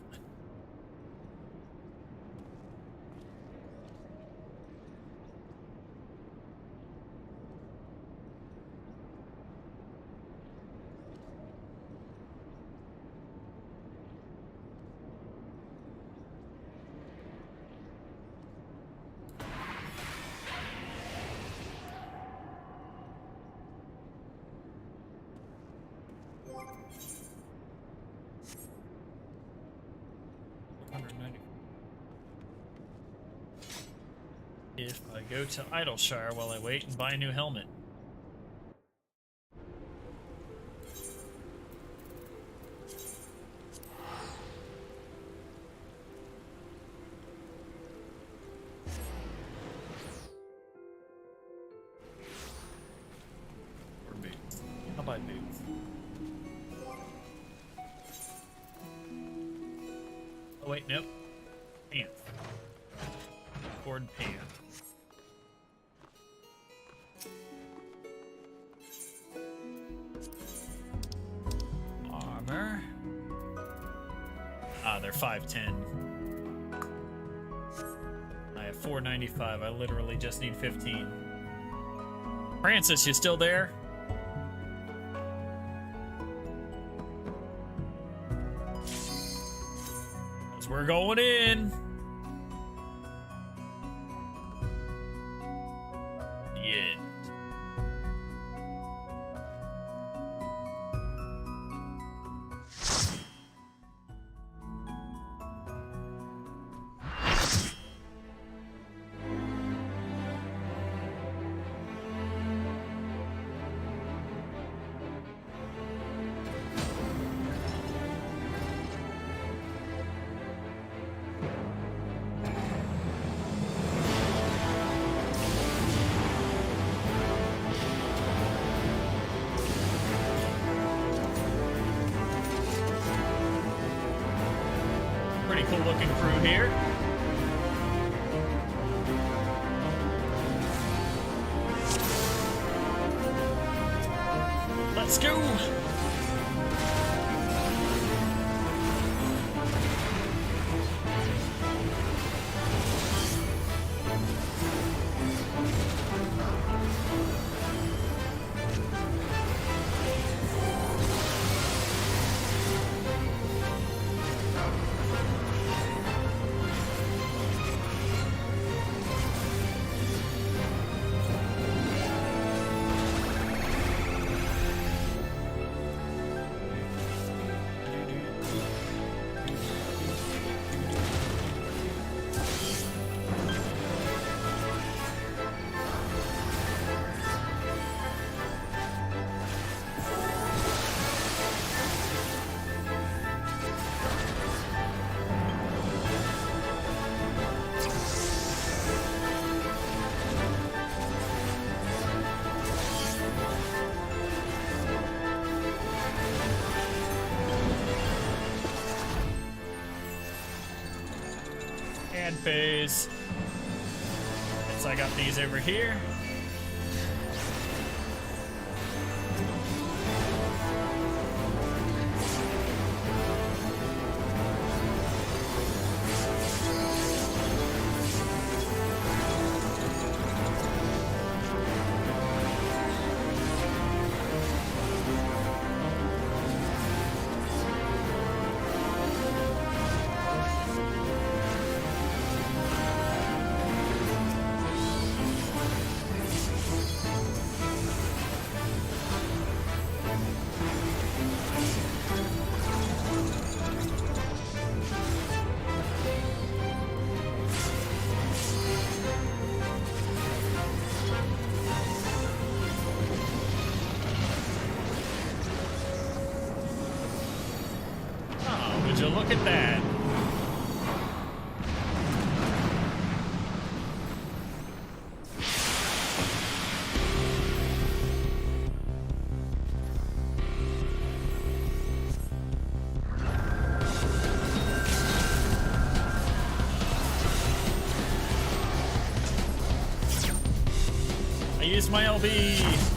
If I go to Idleshire while I wait and buy a new helmet. Or boots. I'll buy boots. Oh wait, nope. Pants. Cord pants. Armor. Ah, they're 510. I have 495. I literally just need 15. Francis, you still there? 'Cause we're going in. Yeah. Pretty cool looking crew here. Let's go. scan phase. So I got these over here. Would you look at that? I used my LB.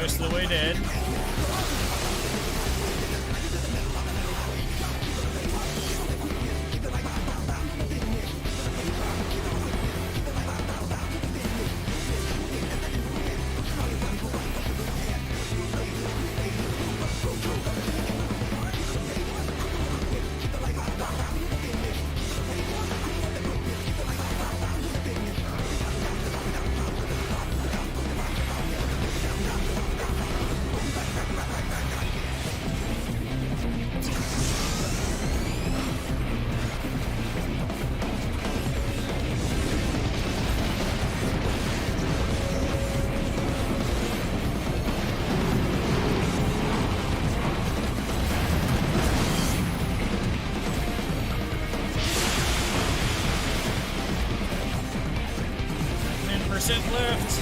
Most of the way dead. Left.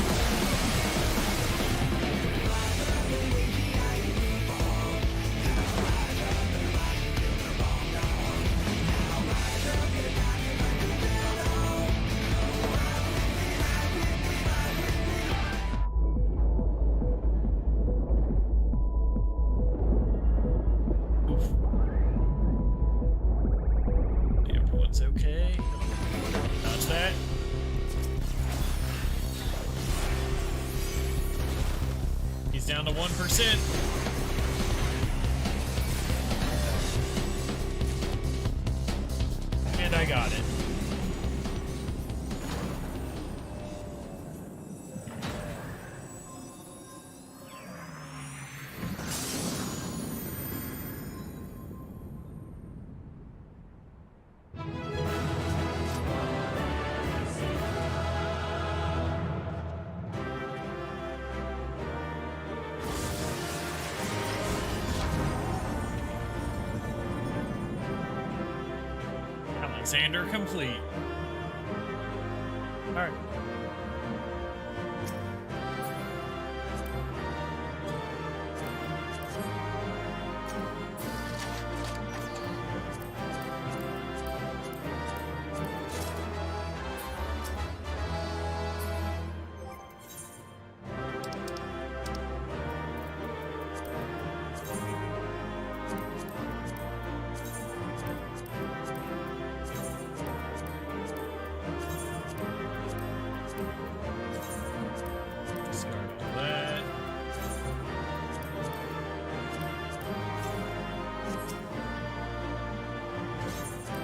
Everyone's okay. Dodge that. He's down to 1%. got it. Alexander complete. All right.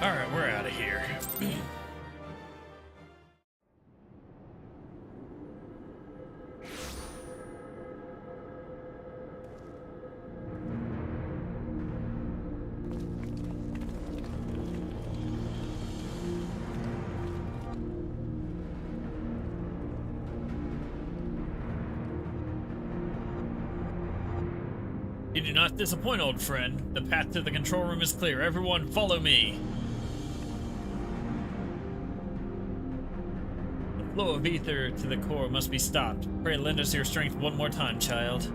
Alright, we're out of here. You do not disappoint, old friend. The path to the control room is clear. Everyone, follow me. The flow of ether to the core must be stopped. Pray lend us your strength one more time, child.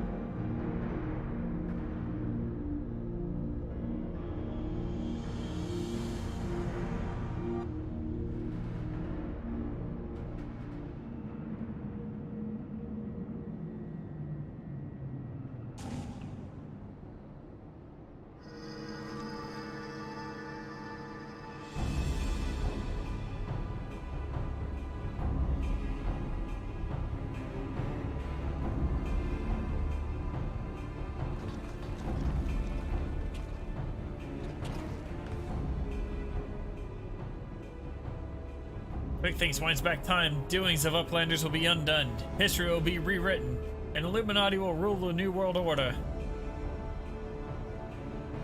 Quick things winds back time. Doings of Uplanders will be undone. History will be rewritten. And Illuminati will rule the New World Order.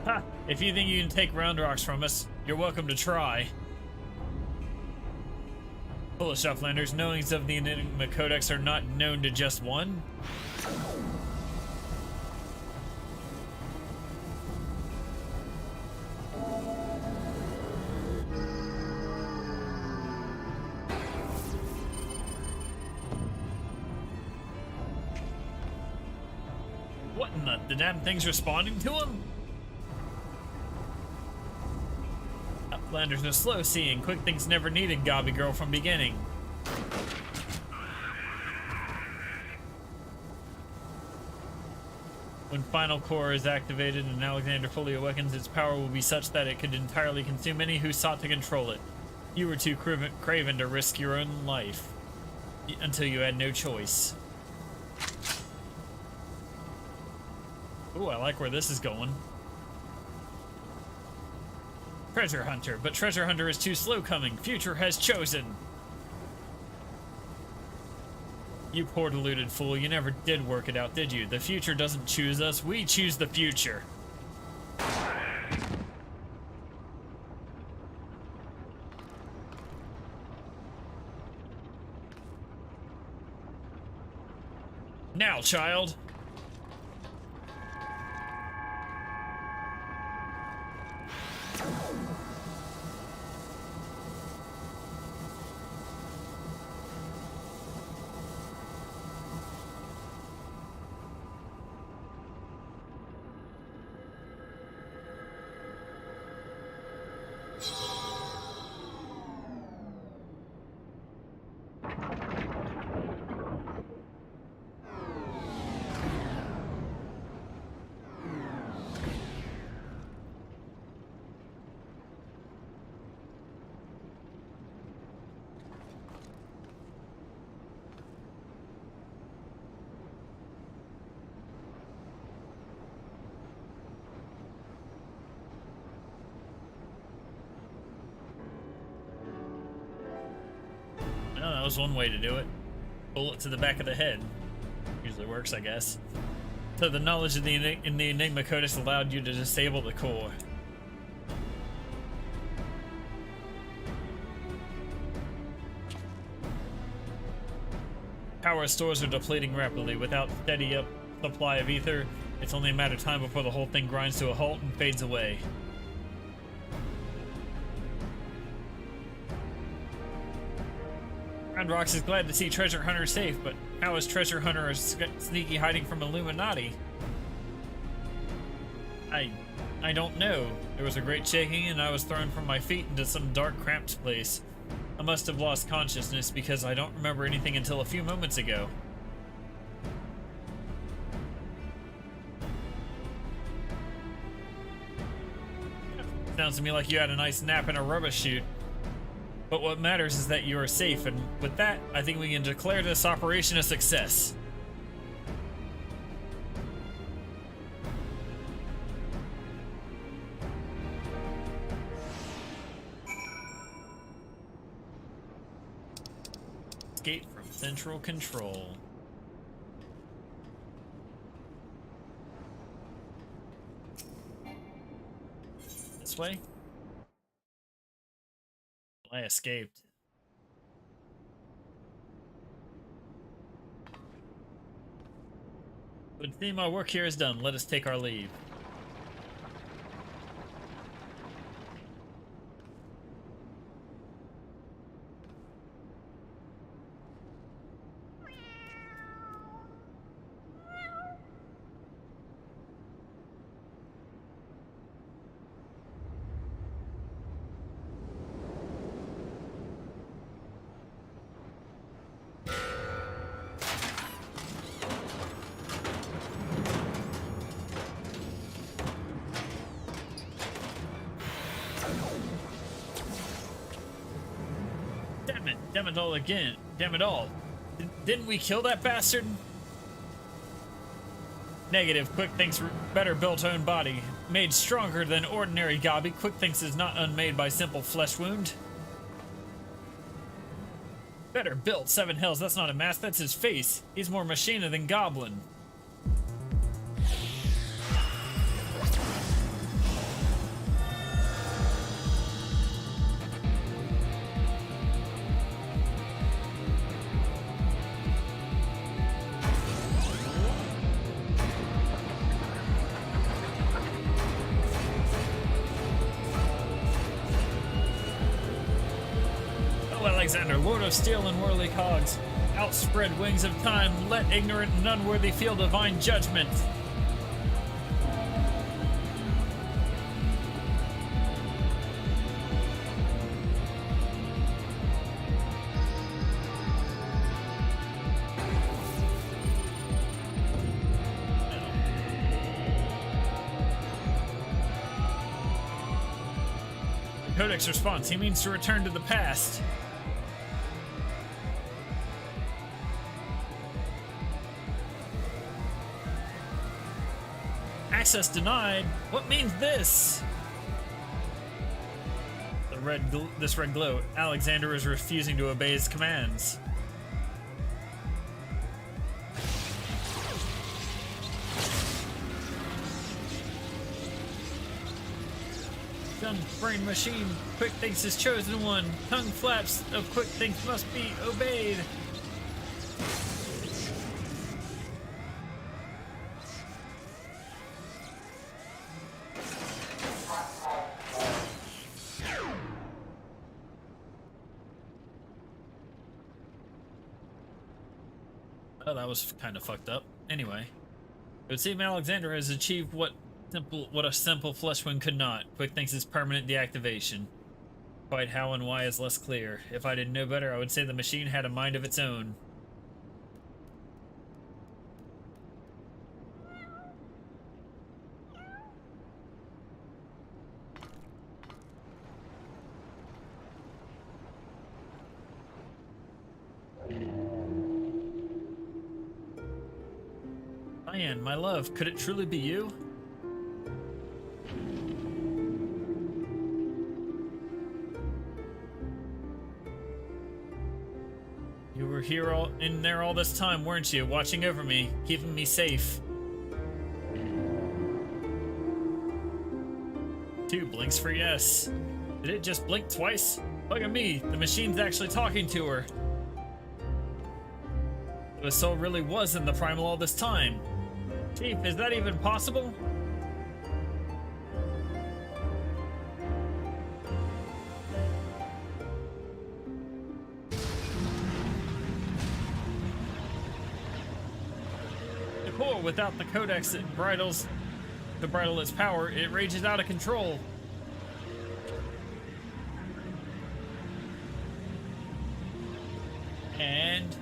Ha! If you think you can take Round Rocks from us, you're welcome to try. Foolish Uplanders, knowings of the Enigma Codex are not known to just one. What in the damn thing's responding to him? Uplanders are slow seeing. Quick things never needed Gobby Girl from beginning. When Final Core is activated and Alexander fully awakens, its power will be such that it could entirely consume any who sought to control it. You were too craven to risk your own life until you had no choice. Ooh, I like where this is going. Treasure Hunter, but Treasure Hunter is too slow coming. Future has chosen. You poor deluded fool, you never did work it out, did you? The future doesn't choose us, we choose the future. Now, child. was one way to do it. Bullet to the back of the head. Usually works, I guess. So the knowledge of the Enigma Codex allowed you to disable the core. Power stores are depleting rapidly. Without steady up supply of ether, it's only a matter of time before the whole thing grinds to a halt and fades away. Roundrox is glad to see Treasure Hunter safe, but how is Treasure Hunter a sneaky hiding from Illuminati? I don't know. There was a great shaking and I was thrown from my feet into some dark, cramped place. I must have lost consciousness because I don't remember anything until a few moments ago. Sounds to me like you had a nice nap in a rubbish chute. But what matters is that you are safe, and with that, I think we can declare this operation a success. Escape from Central Control. This way? I escaped. It would seem our work here is done. Let us take our leave. Damn it all again. Damn it all. Didn't we kill that bastard? Negative. Quick thinks better built own body. Made stronger than ordinary Gobby. Quick thinks is not unmade by simple flesh wound. Better built. Seven hells. That's not a mask. That's his face. He's more machina than goblin. Alexander, Lord of Steel and Whirly Cogs, outspread wings of time, let ignorant and unworthy feel divine judgment. Codex response, he means to return to the past. Access denied? What means this? This red glow. Alexander is refusing to obey his commands. Gun brain machine. Quick thinks is chosen one. Tongue flaps of quick thinks must be obeyed. Oh, that was kind of fucked up. Anyway, it would seem Alexander has achieved what a simple flesh wound could not. Quick thinks is permanent deactivation. Quite how and why is less clear. If I didn't know better, I would say the machine had a mind of its own. Diane, my love, could it truly be you? here in there all this time, weren't you? Watching over me, keeping me safe. 2 blinks for yes. Did it just blink twice? Look at me, the machine's actually talking to her. The soul really was in the primal all this time. Chief, is that even possible? The core, without the codex that bridles to bridle its power, it rages out of control. And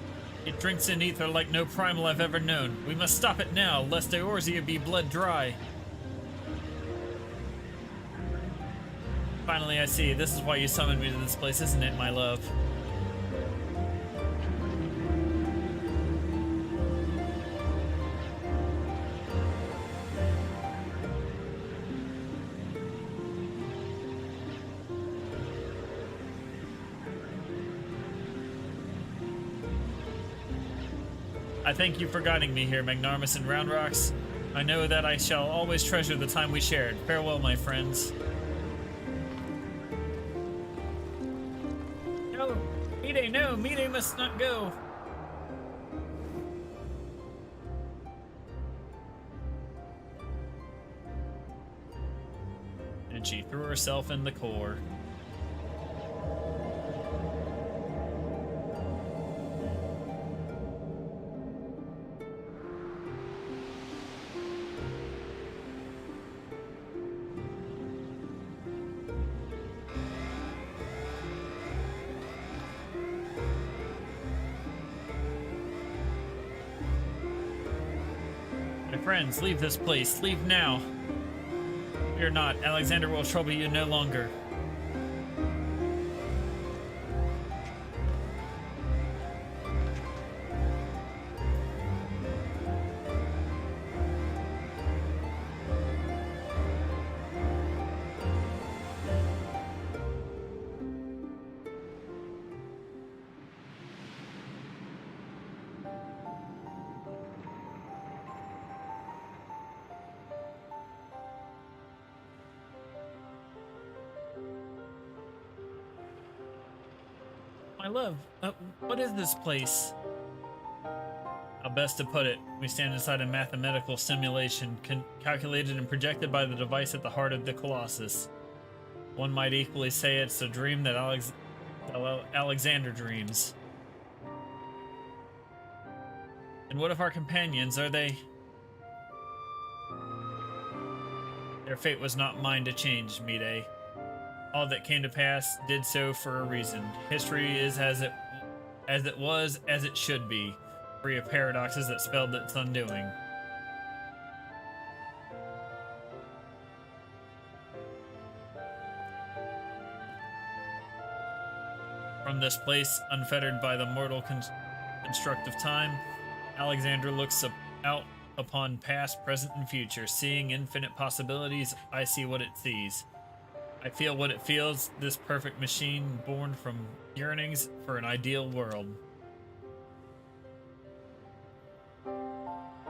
it drinks in ether like no primal I've ever known. We must stop it now, lest Eorzea be bled dry. Finally, I see. This is why you summoned me to this place, isn't it, my love? I thank you for guiding me here, Magnarmus and Roundrocks. I know that I shall always treasure the time we shared. Farewell, my friends. No, Mide must not go. And she threw herself in the core. Friends, leave this place. Leave now. Fear not. Alexander will trouble you no longer. My love, what is this place? How best to put it, we stand inside a mathematical simulation calculated and projected by the device at the heart of the Colossus. One might equally say it's a dream that Alexander dreams. And what of our companions? Are they... Their fate was not mine to change, Mide. All that came to pass did so for a reason. History is as it was, as it should be, free of paradoxes that spelled its undoing. From this place, unfettered by the mortal construct of time, Alexander looks out upon past, present, and future. Seeing infinite possibilities, I see what it sees. I feel what it feels, this perfect machine born from yearnings for an ideal world.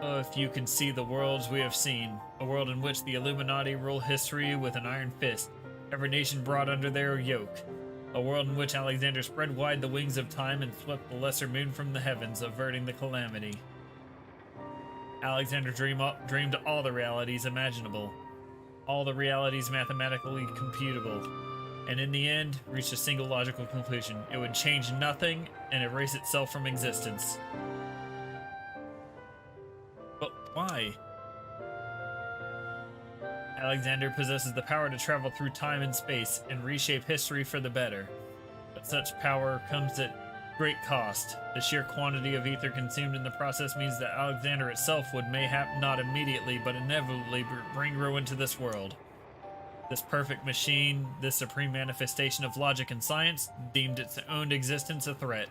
Oh, if you can see the worlds we have seen, a world in which the Illuminati rule history with an iron fist, every nation brought under their yoke, a world in which Alexander spread wide the wings of time and swept the lesser moon from the heavens, averting the calamity. Alexander dreamed all the realities imaginable. All the realities mathematically computable, and in the end, reached a single logical conclusion. It would change nothing and erase itself from existence. But why? Alexander possesses the power to travel through time and space and reshape history for the better. But such power comes at great cost. The sheer quantity of ether consumed in the process means that Alexander itself would mayhap not immediately but inevitably bring ruin to this world. This perfect machine, this supreme manifestation of logic and science, deemed its own existence a threat.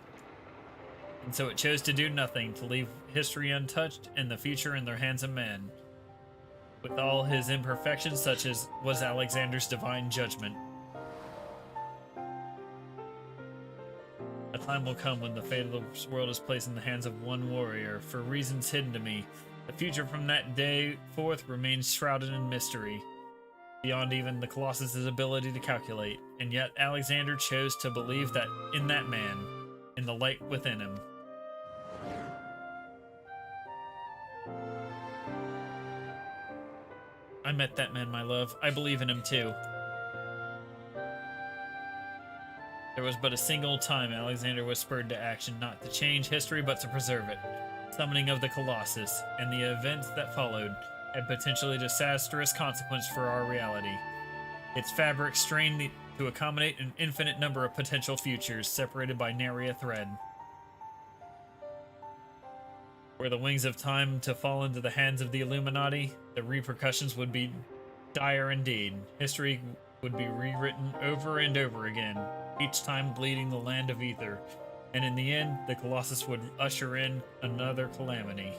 And so it chose to do nothing, to leave history untouched and the future in the hands of men. With all his imperfections, such as was Alexander's divine judgment. A time will come when the fate of the world is placed in the hands of one warrior, for reasons hidden to me. The future from that day forth remains shrouded in mystery, beyond even the Colossus's ability to calculate. And yet Alexander chose to believe that in that man, in the light within him. I met that man, my love. I believe in him too. There was but a single time Alexander was spurred to action, not to change history, but to preserve it. Summoning of the Colossus, and the events that followed, had potentially disastrous consequence for our reality. Its fabric strained to accommodate an infinite number of potential futures, separated by nary a thread. Were the wings of time to fall into the hands of the Illuminati, the repercussions would be dire indeed. History would be rewritten over and over again, each time bleeding the land of ether, and in the end, the Colossus would usher in another calamity.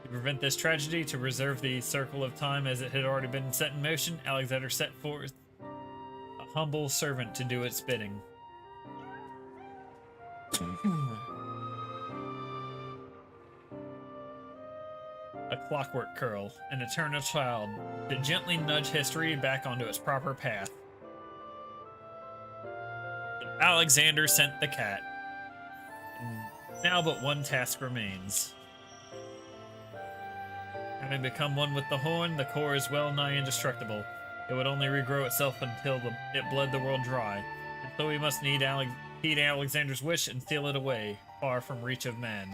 To prevent this tragedy, to preserve the circle of time as it had already been set in motion, Alexander set forth a humble servant to do its bidding. A clockwork curl, an eternal child, to gently nudge history back onto its proper path. Alexander sent the cat. Now but one task remains. Having become one with the horn, the core is well nigh indestructible. It would only regrow itself until it bled the world dry. And so we must heed Alexander's wish and seal it away, far from reach of man.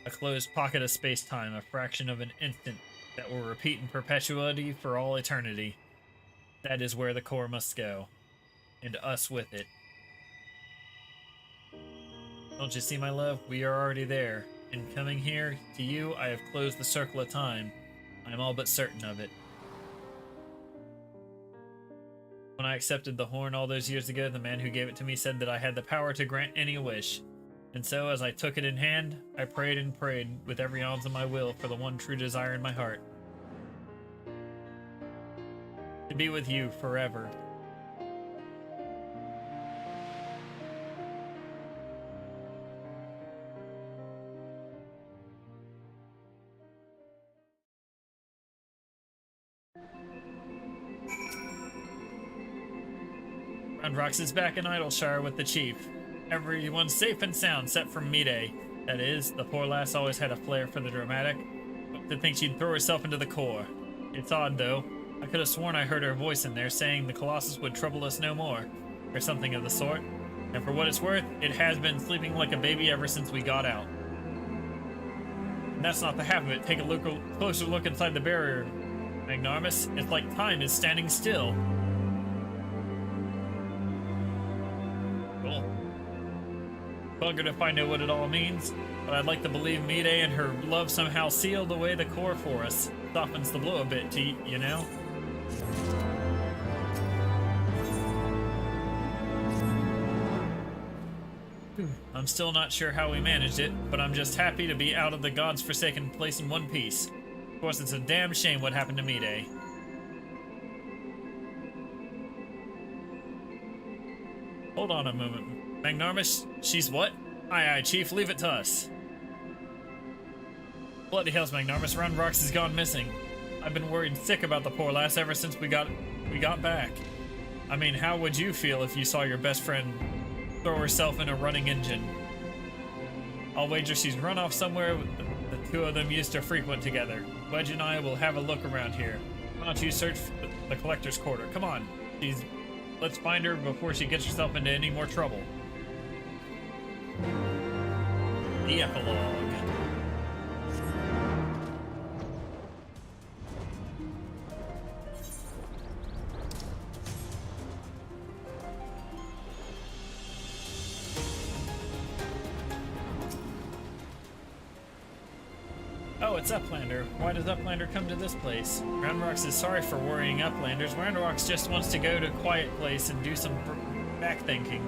A closed pocket of space-time, a fraction of an instant that will repeat in perpetuity for all eternity. That is where the core must go, and us with it. Don't you see, my love? We are already there. In coming here, to you, I have closed the circle of time. I am all but certain of it. When I accepted the horn all those years ago, the man who gave it to me said that I had the power to grant any wish. And so, as I took it in hand, I prayed and prayed with every ounce of my will for the one true desire in my heart. To be with you forever. Roundrox is back in Idleshire with the chief. Everyone's safe and sound, set from Mide. That is, the poor lass always had a flair for the dramatic. But to think she'd throw herself into the core. It's odd, though. I could have sworn I heard her voice in there saying the Colossus would trouble us no more, or something of the sort. And for what it's worth, it has been sleeping like a baby ever since we got out. And that's not the half of it. Take a closer look inside the barrier, Magnarmus. It's like time is standing still. Cool. Buggered if I know what it all means, but I'd like to believe Mide and her love somehow sealed away the core for us. Softens the blow a bit, you know? I'm still not sure how we managed it, but I'm just happy to be out of the God's forsaken place in one piece. Of course, it's a damn shame what happened to Mide. Hold on a moment. Magnarmus, she's what? Aye, aye, Chief, leave it to us. Bloody hells, Magnarmus, Roundrox has gone missing. I've been worried sick about the poor lass ever since we got back. I mean, how would you feel if you saw your best friend throw herself in a running engine? I'll wager she's run off somewhere the two of them used to frequent together. Wedge and I will have a look around here. Why don't you search the collector's quarter? Come on. Let's find her before she gets herself into any more trouble. The epilogue. Oh, it's Uplander. Why does Uplander come to this place? Roundrox is sorry for worrying Uplanders. Roundrox just wants to go to a quiet place and do some back thinking.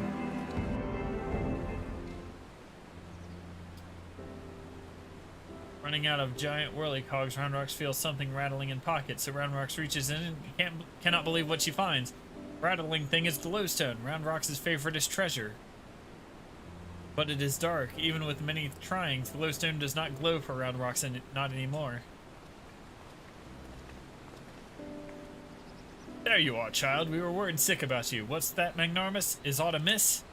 Running out of giant whirly cogs, Roundrocks feels something rattling in pockets, so Roundrocks reaches in and cannot believe what she finds. The rattling thing is glowstone, Roundrocks' favoriteest treasure. But it is dark. Even with many tryings, glowstone does not glow for Roundrocks, and not anymore. There you are, child. We were worried sick about you. What's that, Magnarmus? Is aught amiss?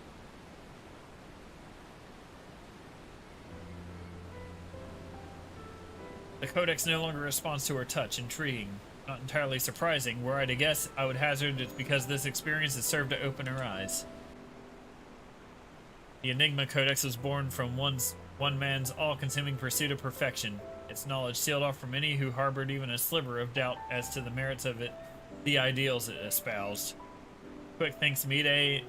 The Codex no longer responds to her touch. Intriguing. Not entirely surprising. Were I to guess, I would hazard it's because this experience has served to open her eyes. The Enigma Codex was born from one man's all-consuming pursuit of perfection. Its knowledge sealed off from any who harbored even a sliver of doubt as to the merits of it, the ideals it espoused. Quick thinks Mide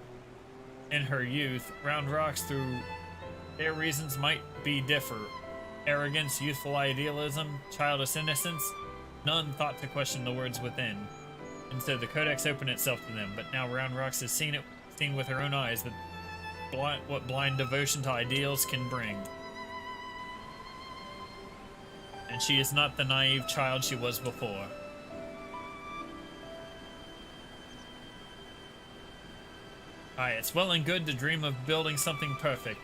in her youth, Roundrocks through their reasons might be differ. Arrogance, youthful idealism, childish innocence, none thought to question the words within. And so the Codex opened itself to them, but now Roundrocks has seen with her own eyes that what blind devotion to ideals can bring. And she is not the naive child she was before. Aye, it's well and good to dream of building something perfect,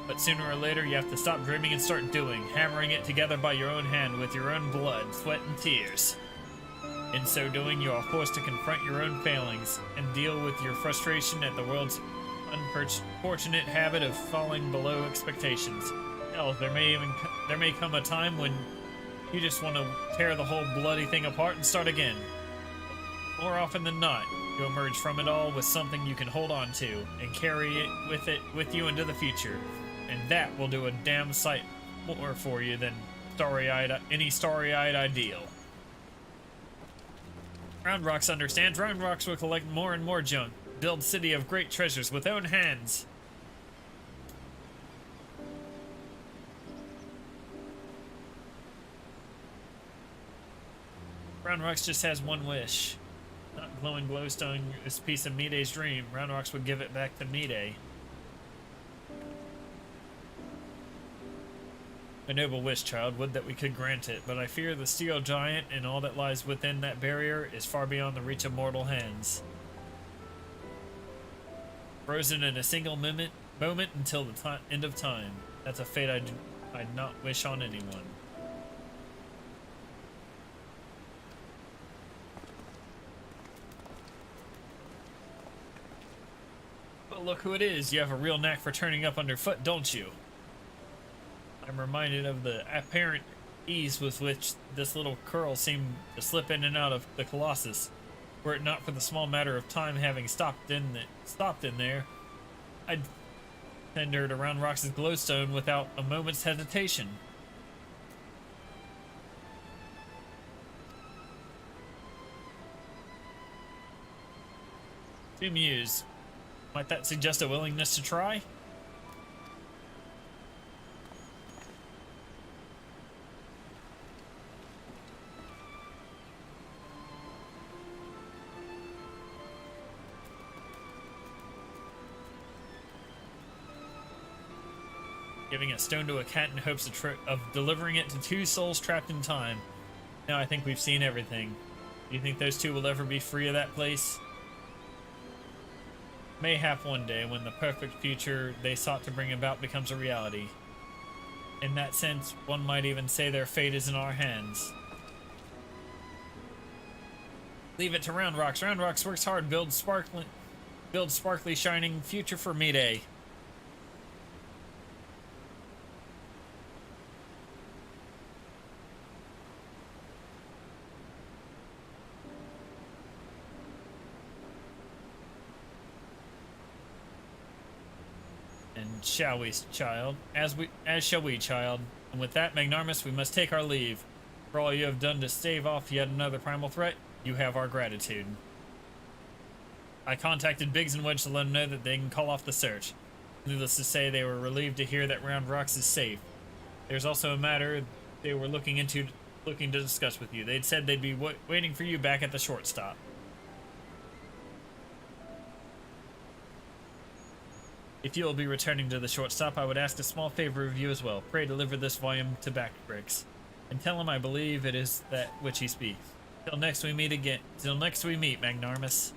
but sooner or later you have to stop dreaming and start doing, hammering it together by your own hand with your own blood, sweat, and tears. In so doing, you are forced to confront your own failings and deal with your frustration at the world's unfortunate habit of falling below expectations. Hell, there may come a time when you just want to tear the whole bloody thing apart and start again. More often than not, you emerge from it all with something you can hold on to and carry it with you into the future, and that will do a damn sight more for you than any starry-eyed ideal. Roundrocks understands. Roundrocks will collect more and more junk. Build city of great treasures with own hands. Roundrocks just has one wish. Not glowing glowstone is a piece of Mide's dream. Roundrocks would give it back to Mide. A noble wish, child. Would that we could grant it, but I fear the steel giant and all that lies within that barrier is far beyond the reach of mortal hands. Frozen in a single moment until the end of time. That's a fate I'd not wish on anyone. But look who it is. You have a real knack for turning up underfoot, don't you? I'm reminded of the apparent ease with which this little curl seemed to slip in and out of the Colossus. Were it not for the small matter of time having stopped in there, I'd send her to Roundrocks' glowstone without a moment's hesitation. To muse. Might that suggest a willingness to try? Giving a stone to a cat in hopes of delivering it to two souls trapped in time. Now I think we've seen everything. Do you think those two will ever be free of that place? Mayhap one day, when the perfect future they sought to bring about becomes a reality. In that sense, one might even say their fate is in our hands. Leave it to Roundrocks. Roundrocks works hard, build sparkly, shining future for Mide. Shall we, child? As shall we, child. And with that, Magnarmus, we must take our leave. For all you have done to stave off yet another primal threat, you have our gratitude. I contacted Biggs and Wedge to let them know that they can call off the search. Needless to say, they were relieved to hear that Roundrocks is safe. There's also a matter they were looking to discuss with you. They'd said they'd be waiting for you back at the shortstop. If you will be returning to the short stop, I would ask a small favor of you as well. Pray deliver this volume to Backrix, and tell him I believe it is that which he speaks. Till next we meet, Magnarmus.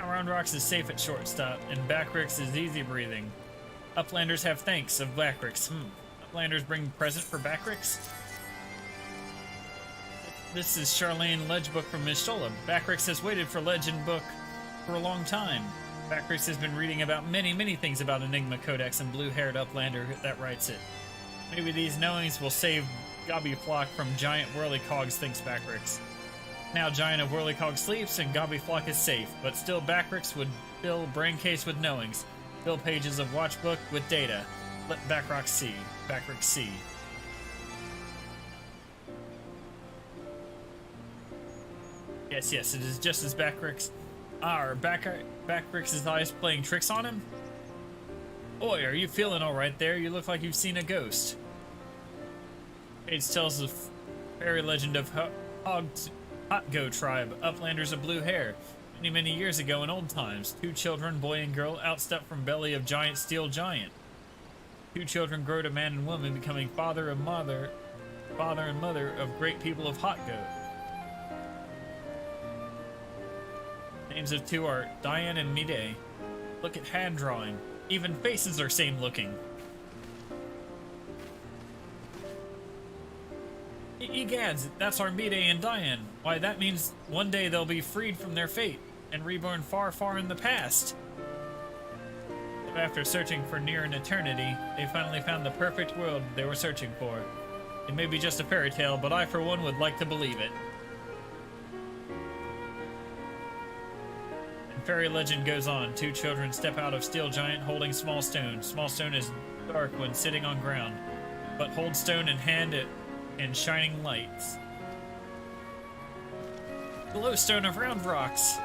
Round Rocks is safe at shortstop, and Backrix is easy breathing. Uplanders have thanks of Backrix. Uplanders bring present for Backrix? This is Charlene Ledgebook from Ms. Stola. Backrix has waited for Legend Book for a long time. Backrix has been reading about many things about Enigma Codex and blue-haired Uplander that writes it. Maybe these knowings will save Gobby Flock from giant whirlycogs, thinks Backrix. Now Giant of Whirlycog sleeps and Gobby Flock is safe, but still Backrix would fill Braincase with knowings, fill pages of Watchbook with data. Let Backrix see. Yes, it is just as Backrix. Are Backrix's eyes playing tricks on him? Oi, are you feeling alright there? You look like you've seen a ghost. Page tells the fairy legend of Hotgo tribe, Uplanders of blue hair. Many years ago in old times, 2 children, boy and girl, outstepped from belly of giant steel giant. 2 children grow to man and woman, becoming father and mother of great people of Hotgo. Names of 2 are Diane and Mide. Look at hand drawing. Even faces are same looking. Egads, that's our Mide and Diane. Why, that means one day they'll be freed from their fate and reborn far in the past. After searching for near an eternity, they finally found the perfect world they were searching for. It may be just a fairy tale, but I for one would like to believe it. And fairy legend goes on. 2 children step out of steel giant holding small stone. Small stone is dark when sitting on ground, but hold stone in hand and shining lights. Glowstone of Round Rocks.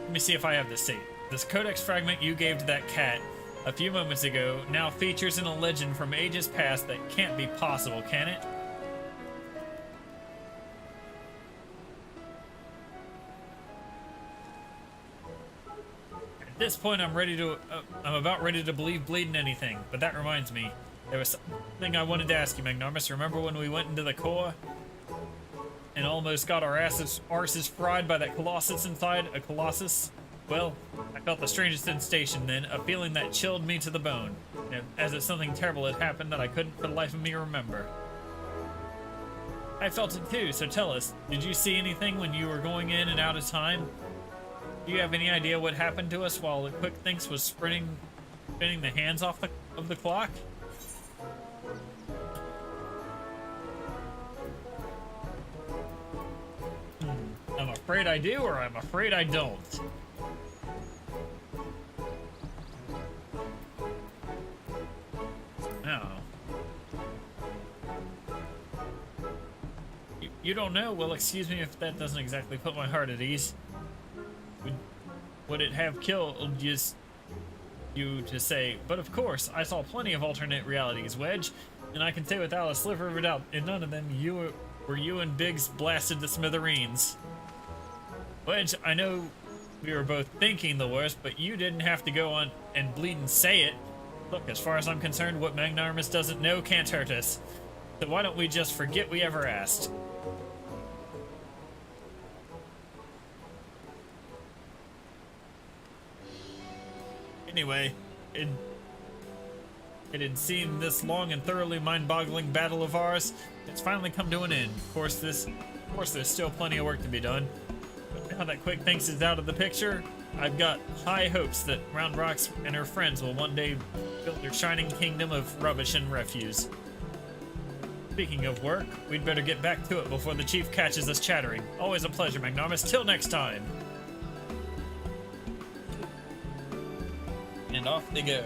Let me see if I have this date. This codex fragment you gave to that cat a few moments ago now features in a legend from ages past that can't be possible, can it? At this point, I'm about ready to believe bleeding anything. But that reminds me, there was something I wanted to ask you, Magnarmus. Remember when we went into the core and almost got our arses fried by that colossus inside? A colossus? Well, I felt the strangest sensation then, a feeling that chilled me to the bone, as if something terrible had happened that I couldn't for the life of me remember. I felt it too, so tell us, did you see anything when you were going in and out of time? Do you have any idea what happened to us while the Quick Thinks was spinning the hands off of the clock? I'm afraid I do, or I'm afraid I don't. Oh. You don't know? Well, excuse me if that doesn't exactly put my heart at ease. Would it have killed you to say, but of course, I saw plenty of alternate realities, Wedge, and I can say without a sliver of a doubt, in none of them were you and Biggs blasted to smithereens. Wedge, I know we were both thinking the worst, but you didn't have to go on and bleed and say it. Look, as far as I'm concerned, what Magnarmus doesn't know can't hurt us. So why don't we just forget we ever asked? Anyway, it had seemed this long and thoroughly mind-boggling battle of ours. It's finally come to an end. Of course, there's still plenty of work to be done. But now that Quick Thinks is out of the picture, I've got high hopes that Round Rocks and her friends will one day build their shining kingdom of rubbish and refuse. Speaking of work, we'd better get back to it before the chief catches us chattering. Always a pleasure, Magnarmus. Till next time. And off they go.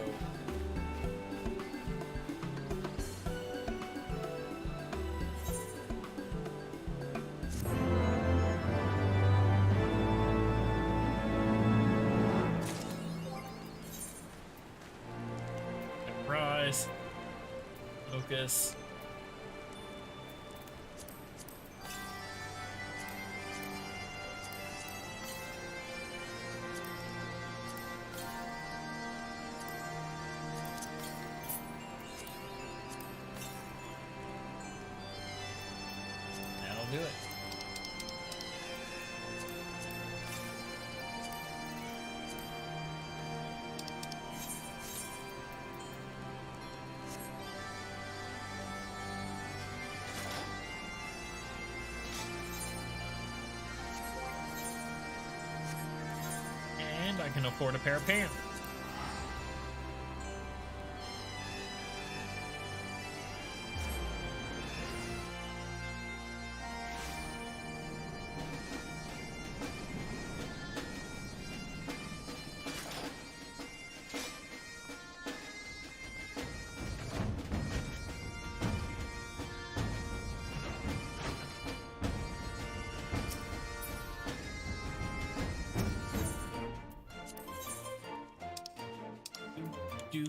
Rise. Focus. That'll do it. And I can afford a pair of pants. Do.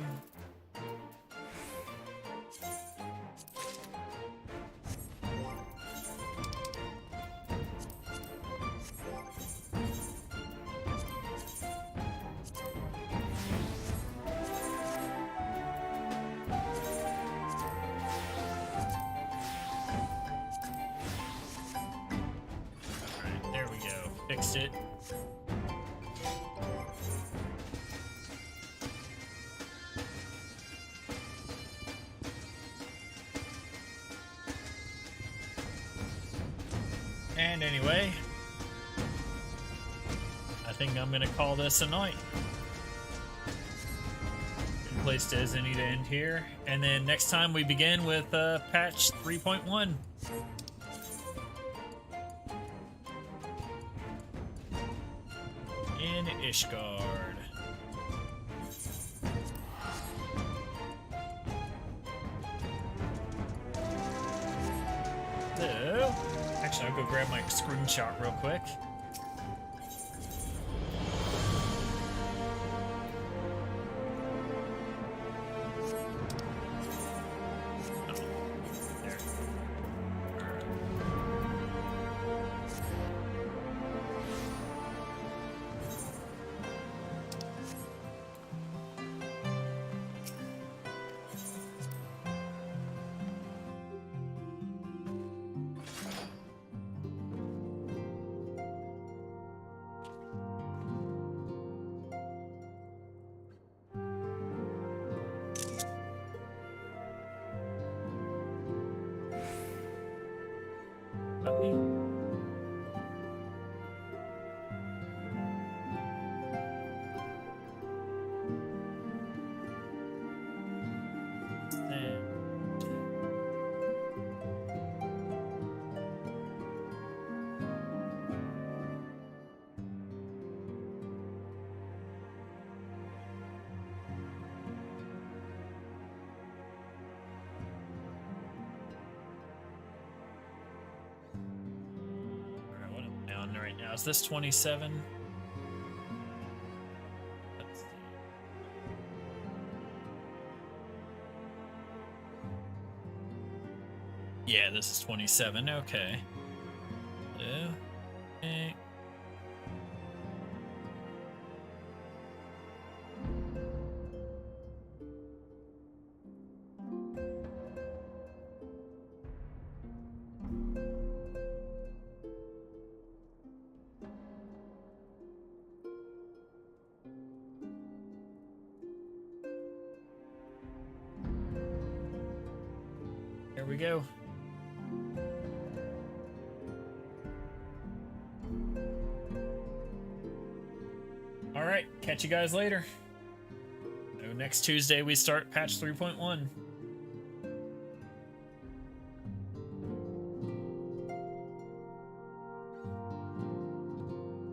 Alright, there we go. Fixed it. And anyway, I think I'm gonna call this a night. Good place to need to end here. And then next time we begin with patch 3.1. In Ishgard. So, actually, I'll go grab my screenshot real quick. Oh, there. Puppy. And what am I on right now? Is this 27? Let's see. Yeah, this is 27. Okay. Okay. There we go. All right, catch you guys later. So next Tuesday we start patch 3.1.